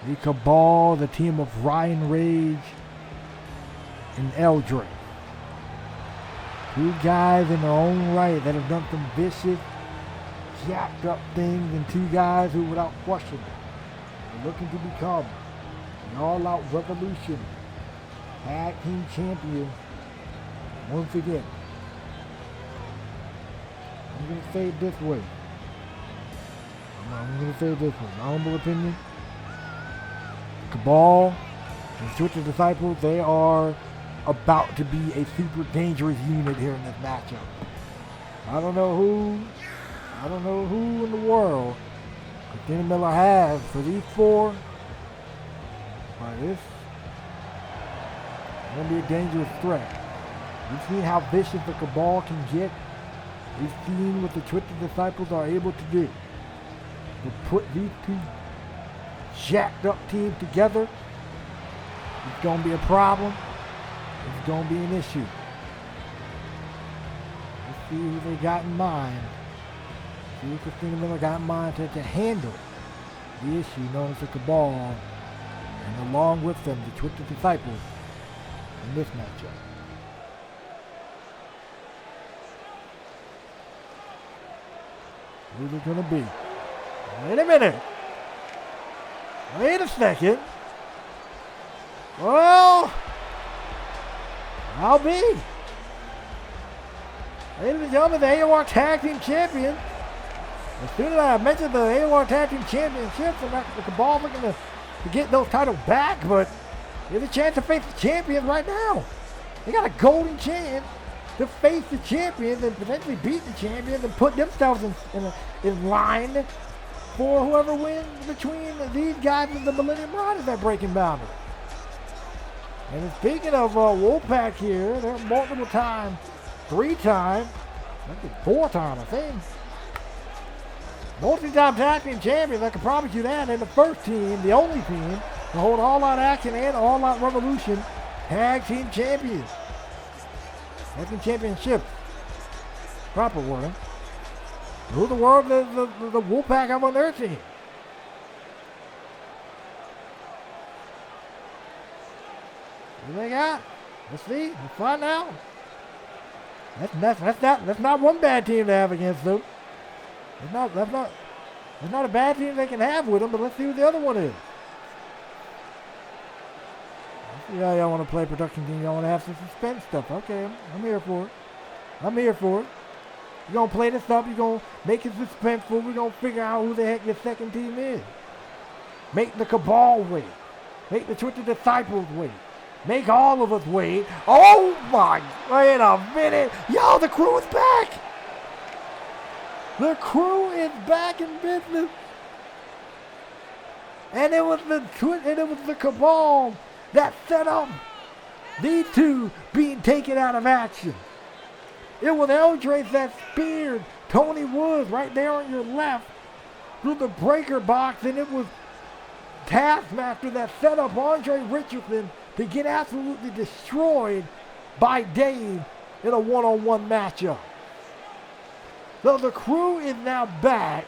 the Cabal, the team of Ryan Rage and Eldre. Two guys in their own right that have done some vicious, jacked up things, and two guys who, without question, are looking to become an all-out Revolution Tag Team Champion once again. I'm going to say it this way. My humble opinion. Cabal and Twisted Disciples, they are about to be a super dangerous unit here in this matchup. I don't know who in the world Christina Miller has for these four, but this is going to be a dangerous threat. We've seen how vicious the Cabal can get. We've seen what the Twisted Disciples are able to do. To put these two jacked up teams together, it's going to be a problem. It's going to be an issue. Let's see who they got in mind. See what Christina Miller got in mind to handle the issue known as the Cabal, and along with them, the Twisted Disciples in this matchup. Who's it going to be? Wait a minute. Wait a second. Well, I'll be. Ladies and gentlemen, the AOR Tag Team Champions. As soon as I mentioned the AOR Tag Team Championships, and the Cabal looking to get those titles back, but there's a chance to face the champions right now. They got a golden chance to face the champions and potentially beat the champions and put themselves in line for whoever wins between these guys and the Millennium Riders at Breaking Boundaries. And speaking of Wolfpack here, they're multiple times, 3 times, maybe 4 times, I think. Multi-time tag team champions, I can promise you that. And the first team, the only team, to hold All Out Action and All Out Revolution tag team champions. Tag team championships. Proper wording. Who the world does the Wolfpack have on their team? What do they got? Let's see. Let's find out. That's not one bad team to have against them. That's not a bad team they can have with them, but let's see who the other one is. Yeah, y'all want to play production team. Y'all want to have some suspense stuff. Okay, I'm here for it. You're going to play this up. You're going to make it suspenseful. We're going to figure out who the heck your second team is. Make the Cabal wait. Make the Twisted Disciples wait. Make all of us wait. Oh my, wait a minute. Yo, the crew is back. The crew is back in business. And it was the Cabal that set up these two being taken out of action. It was Eldre that speared Tony Woods right there on your left through the breaker box, and it was Taskmaster that set up Andre Richardson to get absolutely destroyed by Dave in a one-on-one matchup. So the Crew is now back.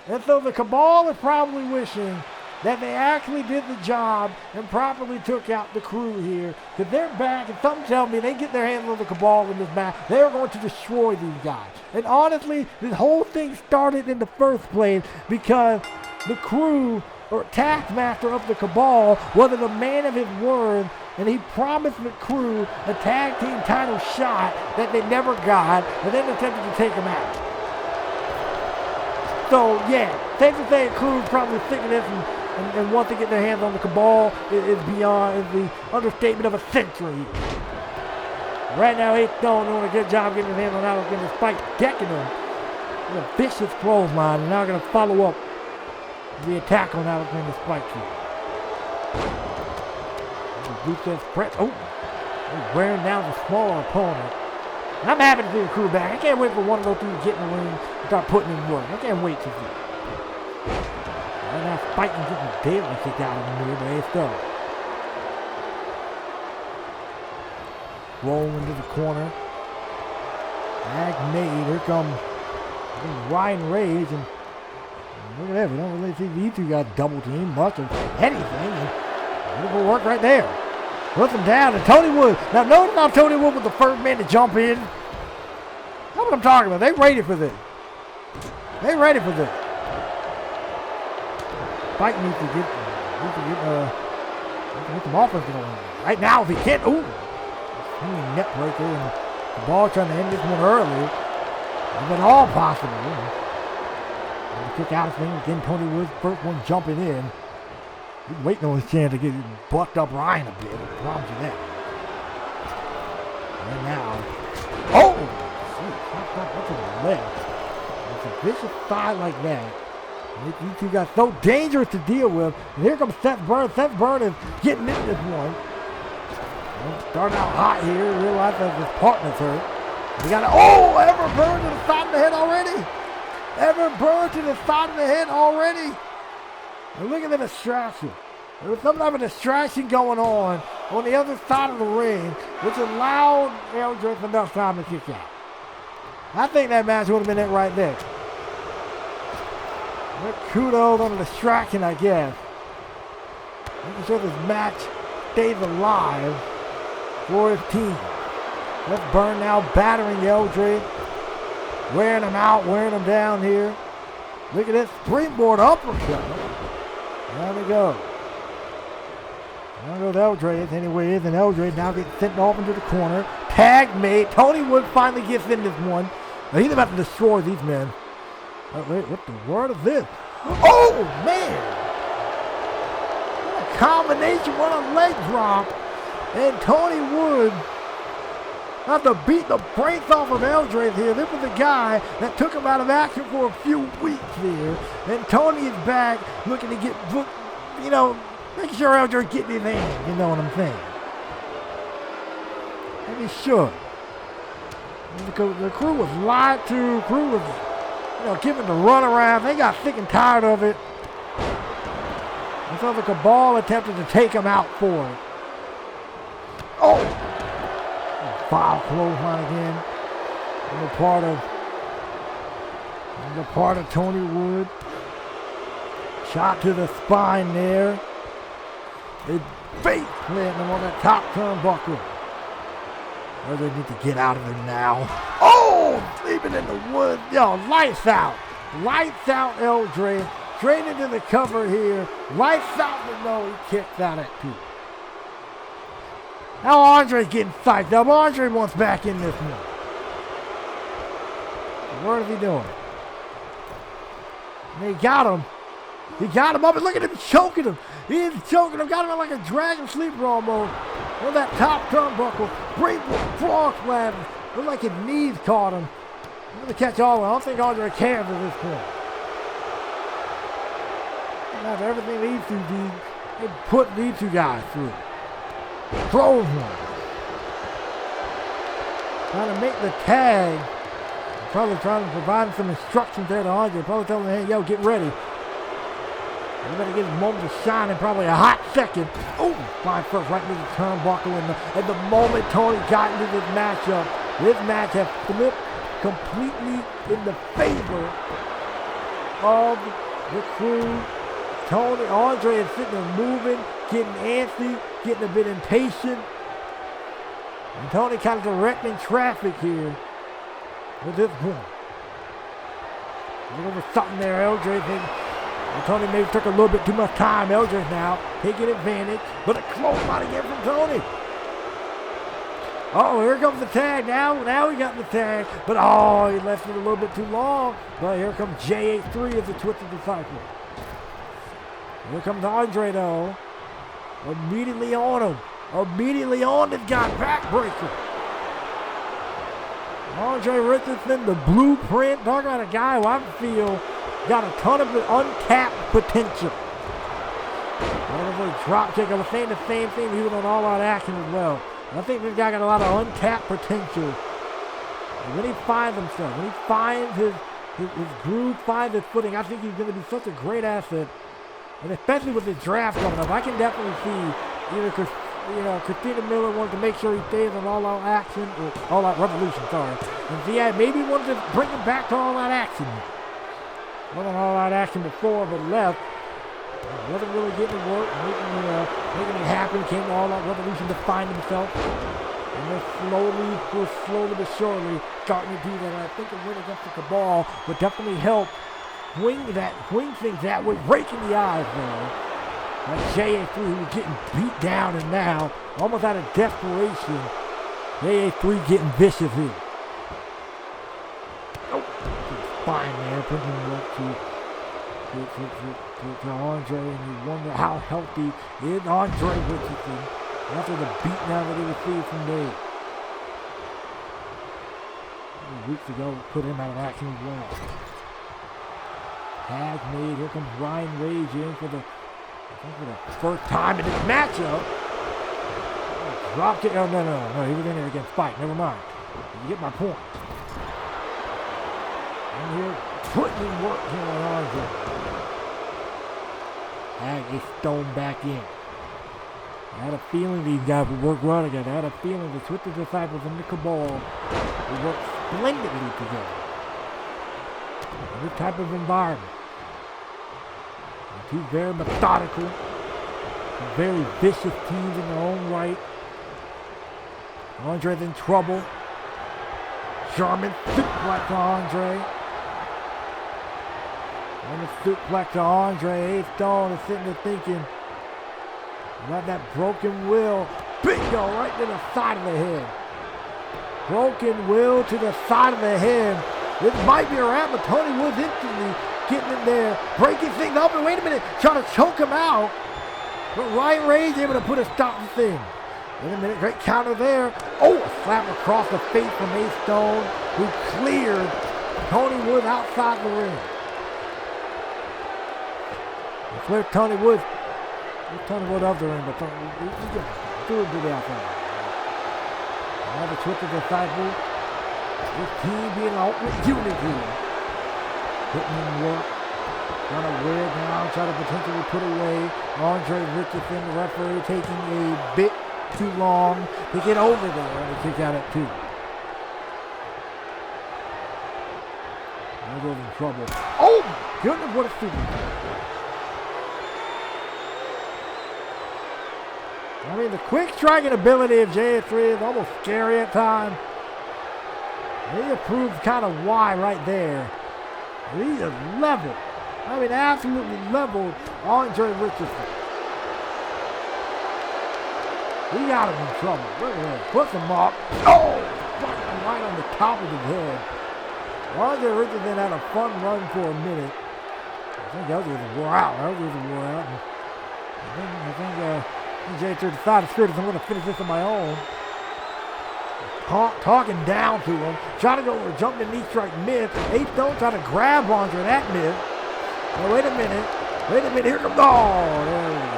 And so the Cabal is probably wishing that they actually did the job and properly took out the Crew here. Because they're back, and something tells me they get their hands on the Cabal in this match, they're going to destroy these guys. And honestly, this whole thing started in the first place because the Crew, or Taskmaster of the Cabal, was a man of his word, and he promised the Crew a tag team title shot that they never got, and then attempted to take him out. So yeah, safe to say the Crew is probably sick of this and want to get their hands on the Cabal is the understatement of a century. Right now, Ace Stone doing a good job getting his hands on Alex in the spike, decking him with a vicious clothesline, and now going to follow up the attack on Alex in the spike here. Defense press. Oh, he's wearing down the smaller opponent. And I'm happy to see the Crew back. I can't wait for one of those two to get in the ring and start putting in work. I can't wait to see it. Right now, Spike is getting a daily kick out of him here, but Ace Stone. Roll into the corner. Tag made. Here comes Ryan Rage. And look at that. We don't really see these two guys double team much of anything. And beautiful work right there. Puts him down. And Tony Wood. Now, notice how Tony Wood was the first man to jump in. That's what I'm talking about. They ready for this. They ready for this. Spike needs to get some offense going on. Right now, if he can't. Ooh. Net breaker, and the ball trying to end this one early. It's been all possible. And the kick out of thing again. Tony Woods, first one jumping in. He's waiting on his chance to get bucked up Ryan a bit. I promise you that. And now, oh, that's to the left. It's a vicious side like that. These two got so dangerous to deal with. And here comes Seth Burns. Seth Burns is getting into this one. Starting out hot here, realize that his partner's hurt. We got Ever Burn to the side of the head already. Ever Burn to the side of the head already. And look at the distraction. There was some type of distraction going on the other side of the ring, which allowed Eldritch enough time to kick out. I think that match would have been it right there. But kudos on the distraction, I guess. Making sure this match stays alive for his team. Let's Burn now battering Eldred. Wearing him out, wearing him down here. Look at this springboard uppercut. There we go. There goes Eldred anyways, and Eldred now gets sent off into the corner. Tag mate. Tony Wood finally gets in this one. Now he's about to destroy these men. Oh, wait, what the word is this? Oh, man! What a combination, what a leg drop. And Tony Wood have to beat the brakes off of Eldred here. This was the guy that took him out of action for a few weeks here. And Tony is back looking to get, making sure Eldred getting his hand. You know what I'm saying? And he should. The Crew was lied to. Crew was, given the runaround. They got sick and tired of it. And so the Cabal attempted to take him out for it. Oh! Foul clothesline again. On the part of Tony Wood. Shot to the spine there. It face planting him on that top turnbuckle. Oh, they need to get out of there now. Oh! Sleeping in the woods. Lights out. Lights out Eldred. Straight into the cover here. Lights out, but no, he kicks out at 2. Now Andre's getting psyched up. Andre wants back in this one. What is he doing? And he got him. He got him up, and look at him choking him. He is choking him. Got him like a dragon sleeper almost. On that top turnbuckle. Springboard frog slam. Looked like his knees caught him. I'm going to catch all of it. I don't think Andre cares at this point. After everything these two did, they put these two guys through. Throws one. Trying to make the tag. Probably trying to provide some instructions there to Andre. Probably telling him, hey, get ready. You better get his moment to shine in probably a hot second. Oh, flying first right into the turnbuckle. And the moment Tony got into this matchup, this match has flipped completely in the favor of the Crew. Andre is sitting there moving, getting antsy, getting a bit impatient. And Tony kind of directing traffic here with this one. There was something there. LJ thinks Tony maybe took a little bit too much time. LJ's now taking advantage, but a close body again from Tony. Oh, here comes the tag now. Now we got the tag, but he left it a little bit too long. But here comes J83 as the Twisted Disciple. Here comes Andre though. Immediately on him. Immediately on this guy. Backbreaker. Andre Richardson, the blueprint. Talk about a guy who I feel got a ton of untapped potential. Whatever drop kick. I was saying the same thing. He was on All Out Action as well. I think this guy got a lot of untapped potential. And when he finds himself, when he finds his groove, finds his footing, I think he's going to be such a great asset. And especially with the draft coming up, I can definitely see Christina Miller wanted to make sure he stays on All Out Action, or All Out Revolution, sorry. And so, maybe wanted to bring him back to All Out Action. Wasn't All Out Action before, but left. Wasn't really getting to work, making it happen. Came to All Out Revolution to find himself. And then slowly but surely starting to do that. And I think a win against the CABAL would definitely help wing things that way, breaking the eyes though. Like J83 who was getting beat down, and now, almost out of desperation, J83 getting vicious here. Fine man, putting him up to Andre, and you wonder how healthy is Andre Richardson after the beatdown that he received from Dave. Weeks ago, put him out of action as well. Tag made. Here comes Ryan Rage in for the first time in this matchup. Drop kick. Oh, no. He was in there against Spike. Never mind. You get my point. And here, putting in work here on Andre. Tag is thrown back in. I had a feeling these guys would work well together. I had a feeling the Twisted Disciples and the CABAL would work splendidly together. In this type of environment. Two very methodical, very vicious teams in their own right. Andre's in trouble. German suplex to Andre. And the suplex to Andre. Ace Stone is sitting there thinking about that broken will. Bingo! Right to the side of the head. Broken will to the side of the head. This might be a wrap, but Tony Woods instantly getting in there, breaking things up, and wait a minute, trying to choke him out. But Ryan Ray's able to put a stop to things. Wait a minute, great counter there. Oh, a slap across the face from Ace Stone, who cleared Tony Woods outside the ring. Cleared Tony Woods. Tony Woods off the ring, but Tony Woods threw him to the outside. Another Twisted Disciple. This team being an ultimate unit here. Putting in work. Trying to wear down, trying to potentially put away Andre Richardson, the referee, taking a bit too long to get over there, and he kicked out at 2. Andre's in trouble. Oh my goodness, what a stupid. I mean, the quick striking ability of J3 is almost scary at times. He proves kind of why right there. He is leveled. I mean, absolutely leveled Andre Richardson. He got him in trouble. Look at that. Puts him up. Oh! Right on the top of his head. Andre Richardson had a fun run for a minute. I think that was wore out. I think J3 decided, I'm going to finish this on my own. Talking down to him, trying to go over, jump the knee strike miss. Ace Stone trying to grab Andre that miss. Now wait a minute, here comes, there we go.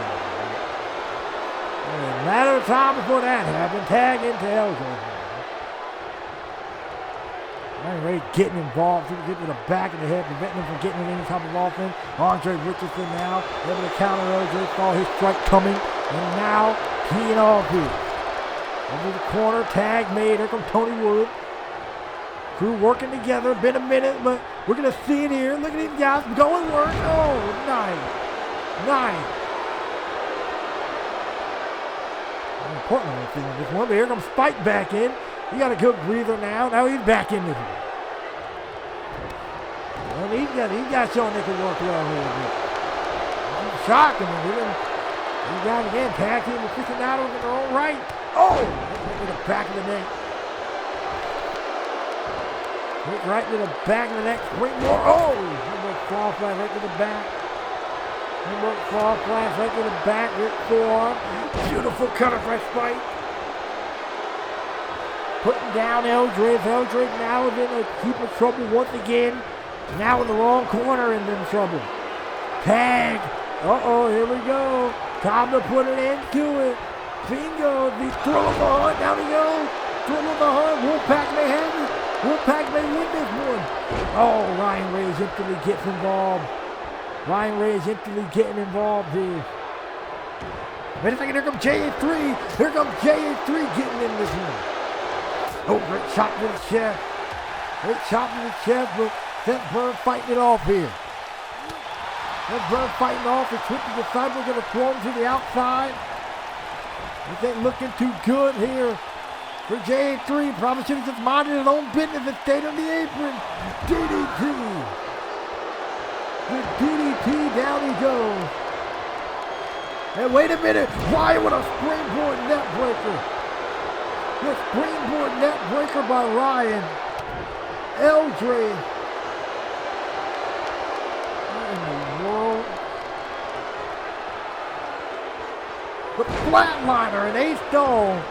A matter of time before that happened, tag into LJ. Ray getting involved, getting to the back of the head, preventing him from getting any type of offense. Andre Richardson now able to counter LJ, saw his strike coming, and now teeing off here. Over the corner, tag made. Here comes Tony Wood. Crew working together. Been a minute, but we're going to see it here. Look at these guys going work. Oh, nice. Important one thing on this one, but here comes Spike back in. He got a good breather now. Now he's back in this one. Well, he's got showing they can work well here. Shocking him. He got again, tag team aficionados in their own right. Oh! Hit to the back of the neck. Hit right to the back of the neck. Springboard. Oh! Fall flash right to the back. Fall flash right to the back. Hit forearm. Beautiful cutter by Spike. Putting down Eldridge. Eldridge now is in a heap of trouble once again. Now in the wrong corner and in trouble. Tag. Uh-oh, here we go. Time to put an end to it. Bingo. The thrill of the hunt. Down he goes. Thrill of the hunt. Wolfpack may have it. Wolfpack may win this one. Oh, Ryan Reyes instantly gets involved. Ryan Reyes instantly getting involved here. Wait a second. Here comes JA3. Here comes JA3 getting in this one. Oh, great shot to the chest. Great shot to the chest, but Seth Burns fighting it off here. Seth Burns fighting off. The Twisted Disciple going to throw him to the outside. This ain't looking too good here for JA3. Probably should have just minded his own business and stayed on the apron. DDT. The DDT, down he goes. And wait a minute. Ryan with a springboard net breaker. The springboard net breaker by Ryan. Eldridge. What in the world? The flatliner and Ace Stone.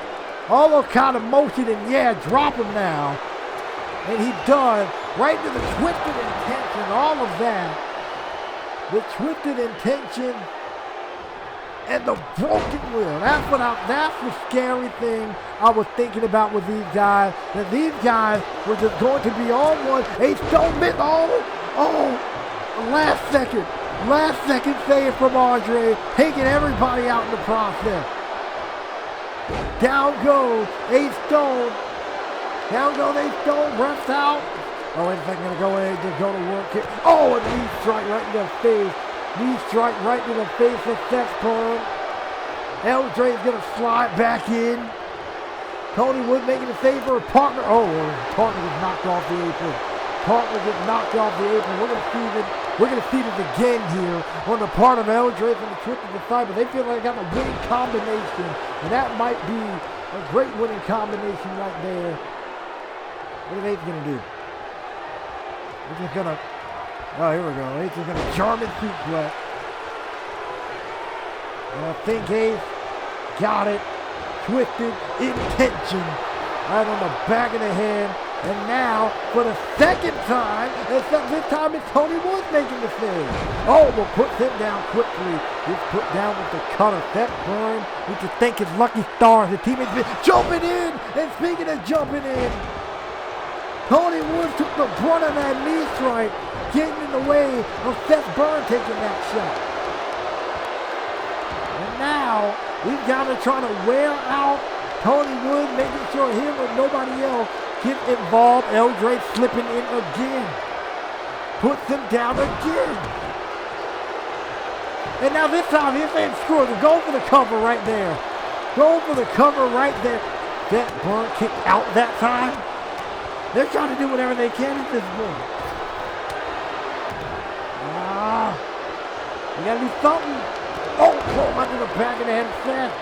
All those kind of motion and yeah, drop him now. And he does. Right to the twisted intention, all of that. The twisted intention and the broken will. That's the scary thing I was thinking about with these guys. That these guys were just going to be on one. Ace Stone missed. Last second save from Andre, taking everybody out in the process. Down goes Ace Stone. Down goes Ace Stone, breaths out. Oh, wait a second, gonna go ahead and go to work here. Oh, and knee strike right in the face. Knee strike right in the face of Seth Burns. Eldridge's gonna slide back in. Tony Wood making a save for a partner. Oh, partner gets knocked off the apron. Partner gets knocked off the apron. We're gonna see this again here on the part of Eldridge and the Twisted Disciple. They feel like they got a winning combination, and that might be a great winning combination right there. What are they gonna do? They're just gonna. Oh, here we go. Ace is gonna German suplex. And I think Ace got it. Twisted intention right on the back of the head. And now, for the second time, except this time it's Tony Wood making the save. Oh, but puts him down quickly. He's put down with the cutter. Seth Burns, we can thank his lucky stars. The teammates been jumping in. And speaking of jumping in, Tony Wood took the brunt of that knee strike, getting in the way of Seth Burns taking that shot. And now, these guys are trying to wear out Tony Wood, making sure him or nobody else get involved. Eldridge slipping in again. Puts him down again. And now this time, he's saying screw it. Go for the cover right there. Go for the cover right there. That Burn kicked out that time. They're trying to do whatever they can at this point. You gotta do something. Oh, clothesline to the back of the head of Seth.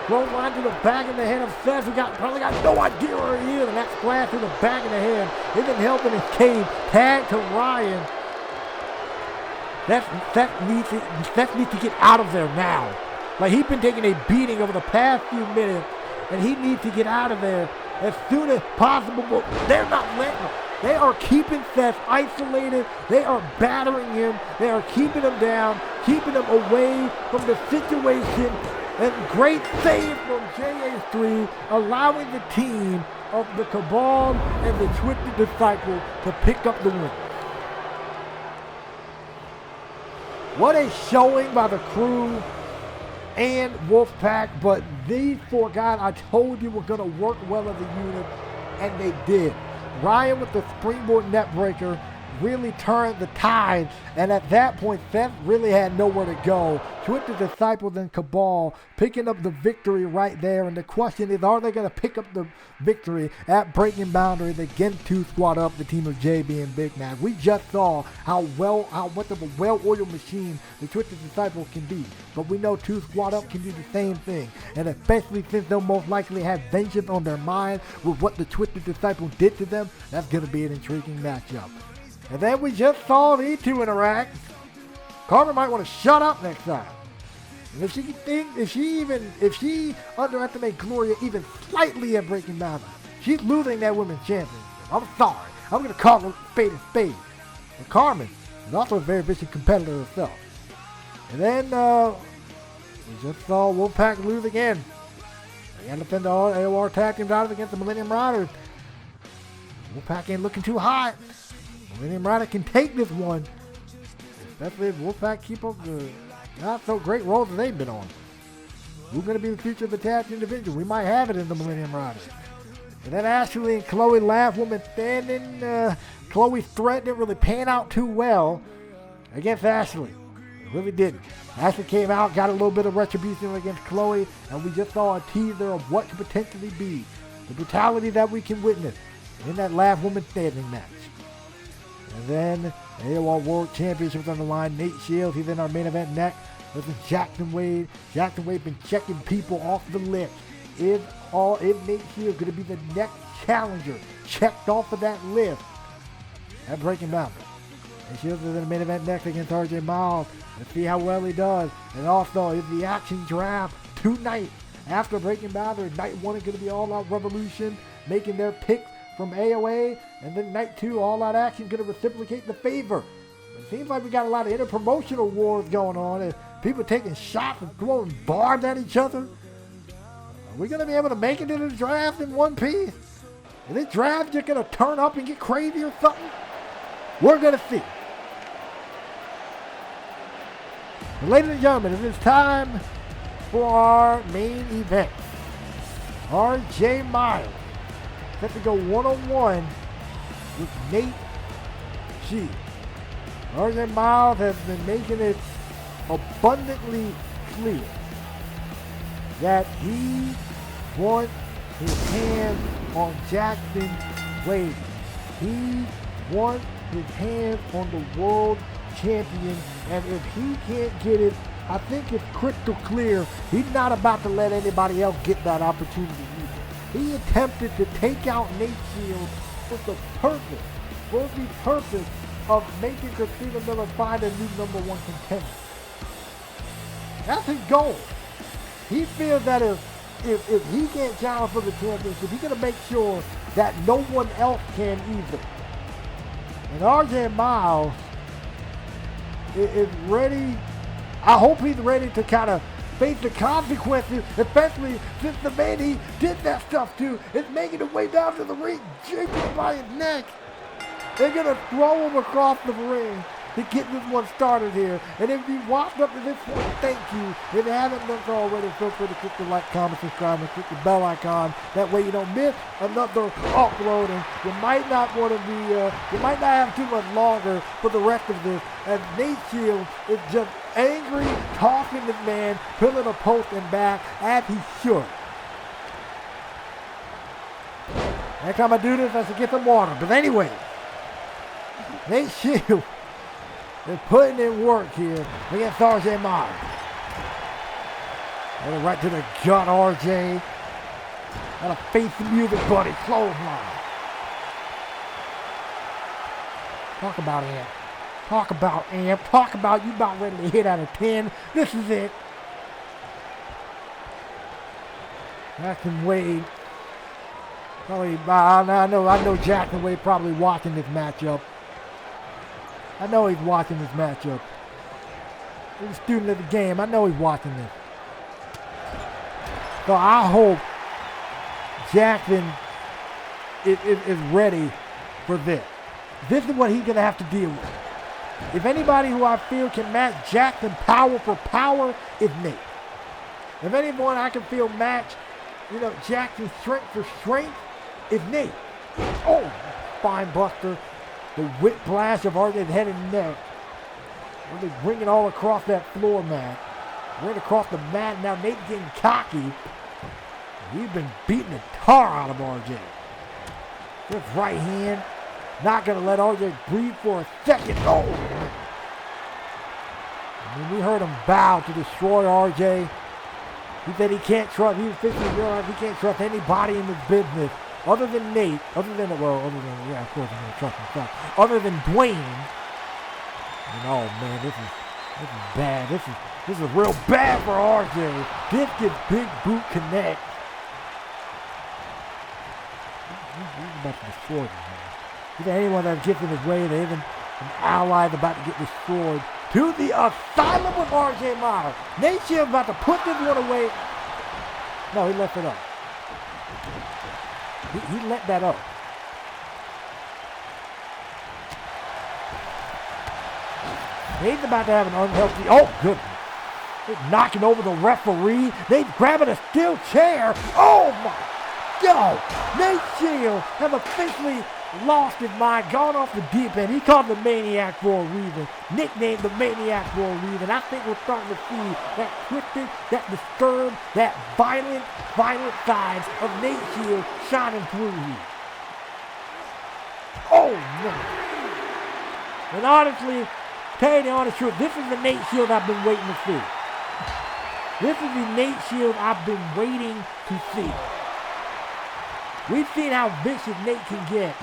Clothesline to the back of the head of Seth. We probably got no idea where he is. And that splash to the back of the head isn't helping his cave. Tag to Ryan. Seth needs to get out of there now. Like, he's been taking a beating over the past few minutes. And he needs to get out of there as soon as possible, but they're not letting him. They are keeping Seth isolated. They are battering him. They are keeping him down, keeping him away from the situation. And great save from JA3, allowing the team of the Cabal and the Twisted Disciple to pick up the win. What a showing by the Crew and Wolfpack, but these four guys I told you were going to work well as a unit, and they did. Ryan with the springboard net breaker really turned the tide, and at that point Seth really had nowhere to go. Twisted Disciples and CABAL picking up the victory right there, and the question is, are they going to pick up the victory at Breaking Boundaries against 2 Squad Up, the team of JB and Big Mac? We just saw how much of a well-oiled machine the Twisted Disciples can be, but we know 2 Squad Up can do the same thing, and especially since they'll most likely have vengeance on their mind with what the Twisted Disciples did to them, that's going to be an intriguing matchup. And then we just saw these two interact. Carter might want to shut up next time. And if she underestimates Gloria even slightly at Breaking Boundaries, she's losing that women's championship. I'm sorry. I'm going to call her spade a spade. And Carmen is also a very vicious competitor herself. And then we just saw Wolfpack lose again. They got to defend the AOR tag team titles against the Millennium Riders. Wolfpack ain't looking too hot. Millennium Rider can take this one, especially if Wolfpack keep up the not so great roles that they've been on. Who's going to be the future of the tag team division? We might have it in the Millennium Riders. And then Ashley and Chloe last woman standing. Chloe's threat didn't really pan out too well against Ashley. It really didn't. Ashley came out, got a little bit of retribution against Chloe, and we just saw a teaser of what could potentially be the brutality that we can witness in that last woman standing match. And then AOR World Championships on the line. Nate Shields, he's in our main event next. Listen, Jackson Wade. Jackson Wade been checking people off the list. Is Nate Shields going to be the next challenger checked off of that list at Breaking Boundaries? And Shields is in the main event next against RJ Miles. Let's see how well he does. And also, is the action draft tonight after Breaking Boundaries? Night 1 is going to be All Out Revolution, making their picks from AOA, and then night 2, All Out Action going to reciprocate the favor. It seems like we got a lot of interpromotional wars going on, and people taking shots and throwing barbs at each other. Are we going to be able to make it to the draft in one piece? Is this draft just going to turn up and get crazy or something? We're going to see. And ladies and gentlemen, it is time for our main event. RJ Miles set to go one-on-one with Nate Shields. RJ Miles has been making it abundantly clear that he wants his hands on Jackson Wade. He wants his hands on the world champion, and if he can't get it, I think it's crystal clear he's not about to let anybody else get that opportunity either. He attempted to take out Nate Shields with the purpose of making Christina Miller find a new #1 contender. That's his goal. He feels that if he can't challenge for the championship, he's going to make sure that no one else can either. And RJ Miles is ready. I hope he's ready to kind of face the consequences, especially since the man he did that stuff to is making his way down to the ring, shaking him by his neck. They're going to throw him across the ring to get this one started here. And if you watched up to this point, thank you. If you haven't done so already, feel free to click the like, comment, subscribe, and click the bell icon. That way you don't miss another upload. And you might not want to be, you might not have too much longer for the rest of this. As Nate Shields is just angry, talking this man, pulling a post and back, as he should. Next time I do this, I should get some water. But anyway, Nate Shields is putting in work here against RJ Miles. Right to the gut, RJ. Gotta face the music, buddy. Clothesline. Talk about Amp. Talk about Amp. Talk about you about ready to hit out of 10. This is it. Jackson Wade. Probably, I know Jackson Wade probably watching this matchup. I know he's watching this matchup. He's a student of the game. I know he's watching this. So I hope Jackson is ready for this. This is what he's going to have to deal with. If anybody who I feel can match Jackson power for power, is Nate. If anyone I can feel match, Jackson's strength for strength, is Nate. Oh, spine buster, the whiplash of RJ's head and neck. Really bringing all across that floor mat. Right across the mat. Now Nate's getting cocky. He's been beating the tar out of RJ. This right hand. Not going to let RJ breathe for a second. Oh! I mean, we heard him bow to destroy RJ. He said he can't trust, he was 50 realized he can't trust anybody in this business other than Nate, of course I'm going to trust himself, other than Dwayne. And oh man, this is bad. This is real bad for RJ. This gets big boot connect. He's about to destroy this man. Is there anyone that gets in his way, or even an ally is about to get destroyed? To the asylum with RJ Myers. Nate Shields about to put this one away. No, he left it up. He let that up. Nate's about to have an unhealthy. Oh, goodness. They're knocking over the referee. Nate's grabbing a steel chair. Oh, my God. Nate Shields has officially lost his mind, gone off the deep end. He called the Maniac for a reason. Nicknamed the Maniac for a reason. I think we're starting to see that twisted, that disturbed, that violent side of Nate Shields shining through here. Oh, no. And honestly, tell you the honest truth, this is the Nate Shields I've been waiting to see. This is the Nate Shields I've been waiting to see. We've seen how vicious Nate can get,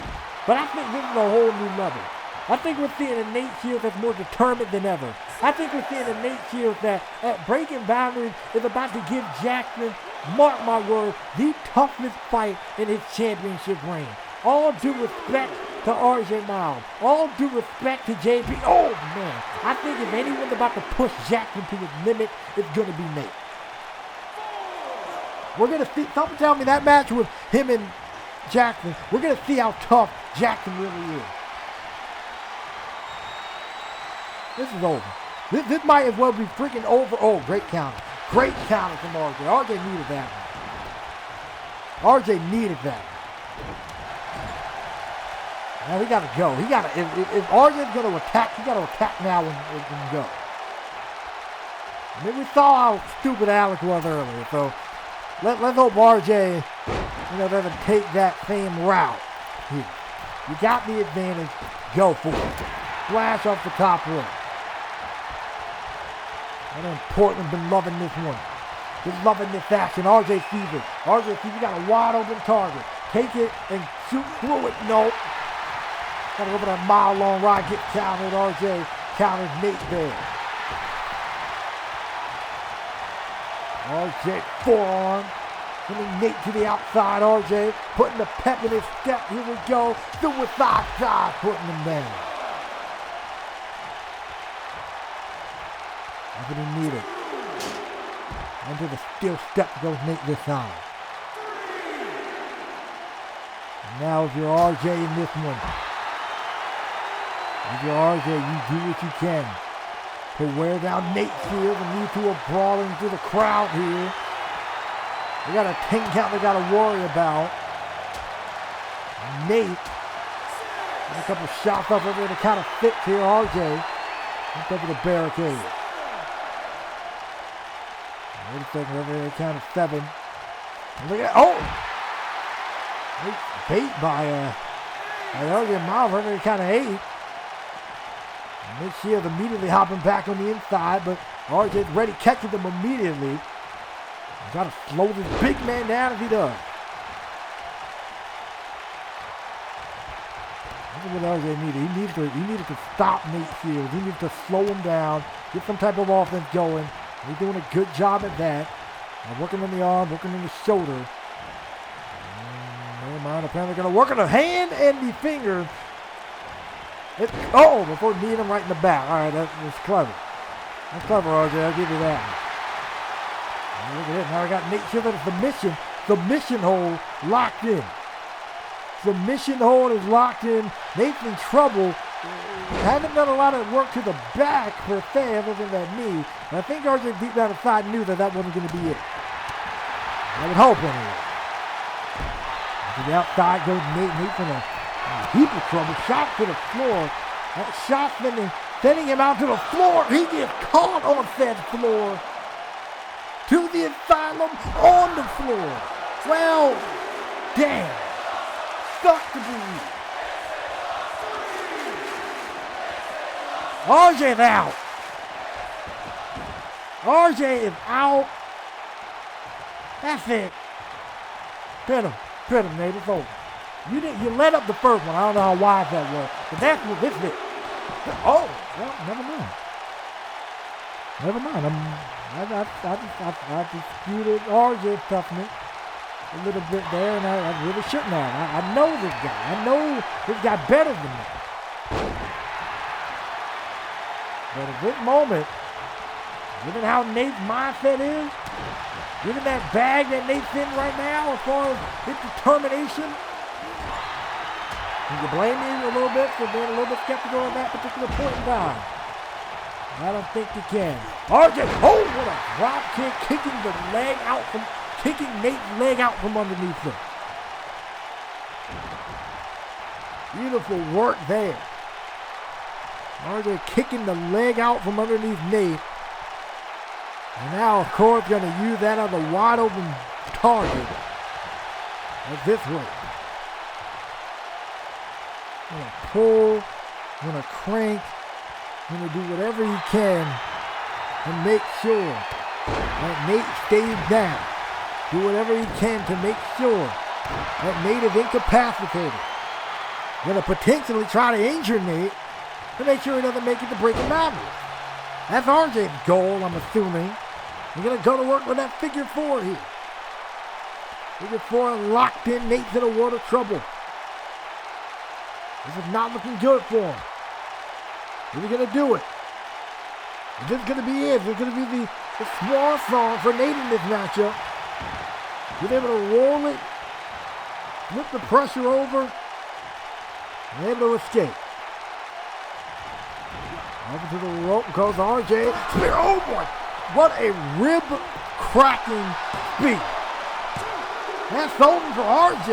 but I think this is a whole new level. I think we're seeing a Nate Shields that's more determined than ever. I think we're seeing a Nate Shields that, at breaking boundaries, is about to give Jackson, mark my word, the toughest fight in his championship reign. All due respect to RJ Myers. All due respect to JP. Oh, man. I think if anyone's about to push Jackson to his limit, it's going to be Nate. We're going to see, someone tell me that match with him and Jackson, we're going to see how tough Jackson really is. This is over. This might as well be freaking over. Oh, great counter. Great counter from RJ. RJ needed that one. RJ needed that. Now he got to go. He got to, if RJ's going to attack, he got to attack now and go. I mean, we saw how stupid Alex was earlier, so let's hope RJ, doesn't take that same route here. You got the advantage, go for it. Flash off the top rope. And then Portland been loving this one. Just loving this action. RJ sees it. RJ sees you got a wide open target. Take it and shoot through it. Nope. Gotta go for that mile-long ride, get countered. RJ counters Nate there. RJ forearm. Sending Nate to the outside. RJ putting the pep in his step. Here we go. Suicide dive, putting him down. That's what he needed. Into the steel step goes Nate this time. And now if you're RJ in this one, if you're RJ, you do what you can to wear down Nate Shields and lead to a brawl into the crowd here. They got a 10 count they got to worry about. Nate, a couple of shots up over there to kind of fit here. RJ, look over the barricade. Wait a second, over there, count of 7. And look at, bait by RJ Miles, over there, count of 8. And Nate Shields immediately hopping back on the inside, but RJ's ready, catching them immediately. He's got to slow this big man down if he does. This is what RJ needed. He needed to stop Nate Shields. He needed to slow him down, get some type of offense going. He's doing a good job at that. Working on the arm, working on the shoulder. Never mind, apparently going to work on the hand and the finger. Before kneeing him right in the back. All right, that's clever. That's clever, RJ. I'll give you that. Look at it. Now I got Nate Shields at a submission hold locked in. Submission hold is locked in. Nate's in trouble. Haven't done a lot of work to the back per se, other than that knee. And I think RJ deep down inside knew that wasn't going to be it. I would hope anyway. To the outside goes Nate. Nate's going to Heap of trouble. Shot to the floor. That shot sending him out to the floor. He gets caught on said floor. To the asylum on the floor. Well, damn. Sucks to be you. RJ's out. RJ is out. That's it. Pin him, Nate. It's over. You let up the first one. I don't know how wide that was. But that's what this is. Oh, well, never mind. Never mind. I disputed RJ's toughness a little bit there, and I really shouldn't have. I know this guy. I know this guy better than me. But at this moment, given how Nate's mindset is, given that bag that Nate's in right now as far as his determination, can you blame me a little bit for being a little bit skeptical at that particular point in time? I don't think you can. RJ, oh, what a drop kick, kicking Nate's leg out from underneath him. Beautiful work there. RJ kicking the leg out from underneath Nate. And now, of course, going to use that as a wide open target. Like this way. Going to pull, going to crank, going to do whatever he can to make sure that Nate stays down. Do whatever he can to make sure that Nate is incapacitated. Going to potentially try to injure Nate to make sure he doesn't make it to breaking boundaries. That's RJ's goal, I'm assuming. We're going to go to work with that figure four here. Figure four locked in. Nate's in a world of trouble. This is not looking good for him. Is he going to do it? Is this going to be it? Is this going to be the swan song for Nate in this matchup? He's able to roll it, flip the pressure over, and able to escape. Over to the rope goes RJ. Spear, oh boy! What a rib-cracking spear. That's over for RJ.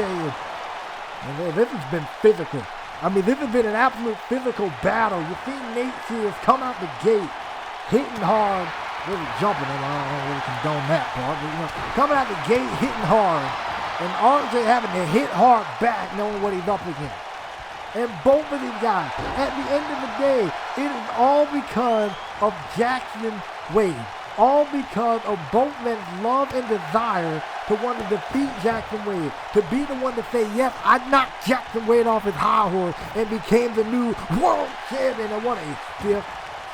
And this has been physical. I mean, this has been an absolute physical battle. You see Nate Sears come out the gate, hitting hard, really jumping him. I don't really condone that part, but coming out the gate, hitting hard, and RJ having to hit hard back, knowing what he's up against. And both of these guys, at the end of the day, it is all because of Jackson Wade. All because of both men's love and desire to want to defeat Jackson Wade. To be the one to say, yes, I knocked Jackson Wade off his high horse and became the new world champion. And what a stiff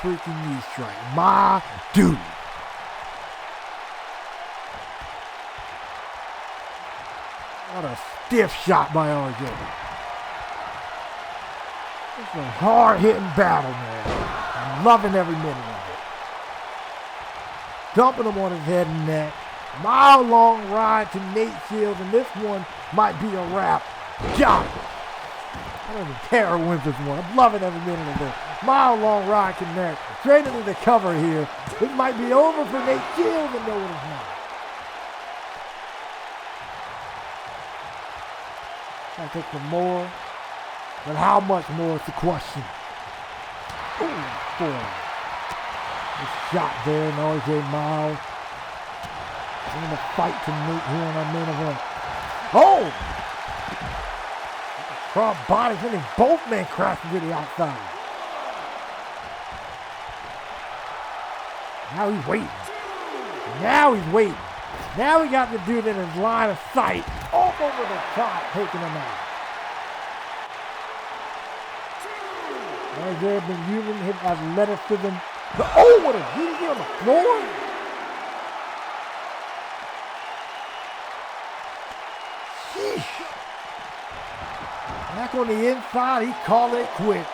freaking knee strike. My dude. What a stiff shot by RJ. It's a hard-hitting battle, man. I'm loving every minute of it. Dumping him on his head and neck. Mile-long ride to Nate Shields, and this one might be a wrap. Got it. I don't even care who wins this one. I'm loving every minute of this. Mile-long ride connect. Straight into the cover here. This might be over for Nate Shields, and no, it is not. I'll take some more. But how much more is the question? Ooh, boy. The shot there, and RJ Miles. In the fight to Nate here in our main event. Oh! Front body sending both men crashing to the outside. Now he's waiting. Now he's waiting. Now we got the dude in his line of sight. All over the top, taking him out. RJ has been using his athleticism. Oh, what a DDT on the floor! Sheesh. Back on the inside, he called it quit.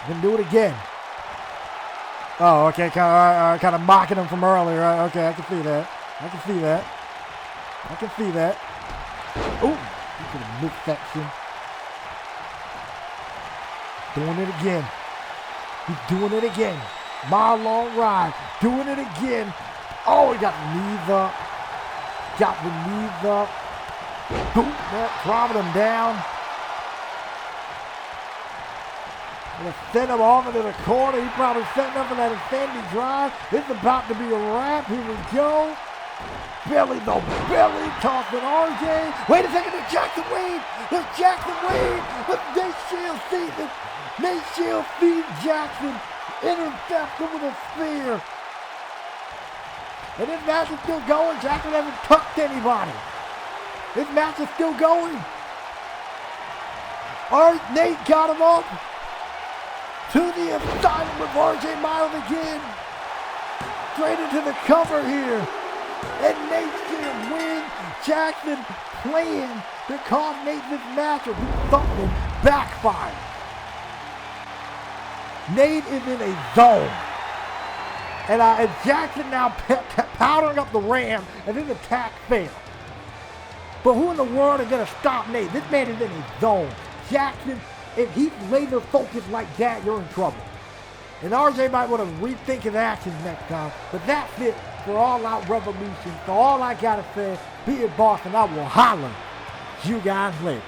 Gonna do it again. Oh, okay, kind of mocking him from earlier. Okay, I can see that. I can see that. I can see that. Ooh, he could have missed that shit. Doing it again. He's doing it again. Mile long ride. Doing it again. Oh, he got the knees up. Got the knees up. Boom, that dropping him down. Gonna send him off into the corner. He's probably setting up for that extended drive. This is about to be a wrap. Here we go. Belly to belly, tossing RJ. Wait a second, there's Jackson Wade. There's Jackson Wade. But Nate Shields sees it. Nate Shields sees Jackson. Intercepts him with a spear. And this match is still going. Jackson hasn't touched anybody. This match is still going. Nate got him up. To the asylum with RJ Miles again. Straight into the cover here. And Nate's gonna win. Jackson playing to cost Nate this match or do something backfire. Nate is in a zone. And Jackson now powdering up the ram and his attack failed. But who in the world is going to stop Nate? This man is in a zone. Jackson, if he's laser focused like that, you're in trouble. And RJ might want to rethink his actions next time. But that's it for All Out Revolution. So all I got to say, be it Boston, I will holler. You guys later.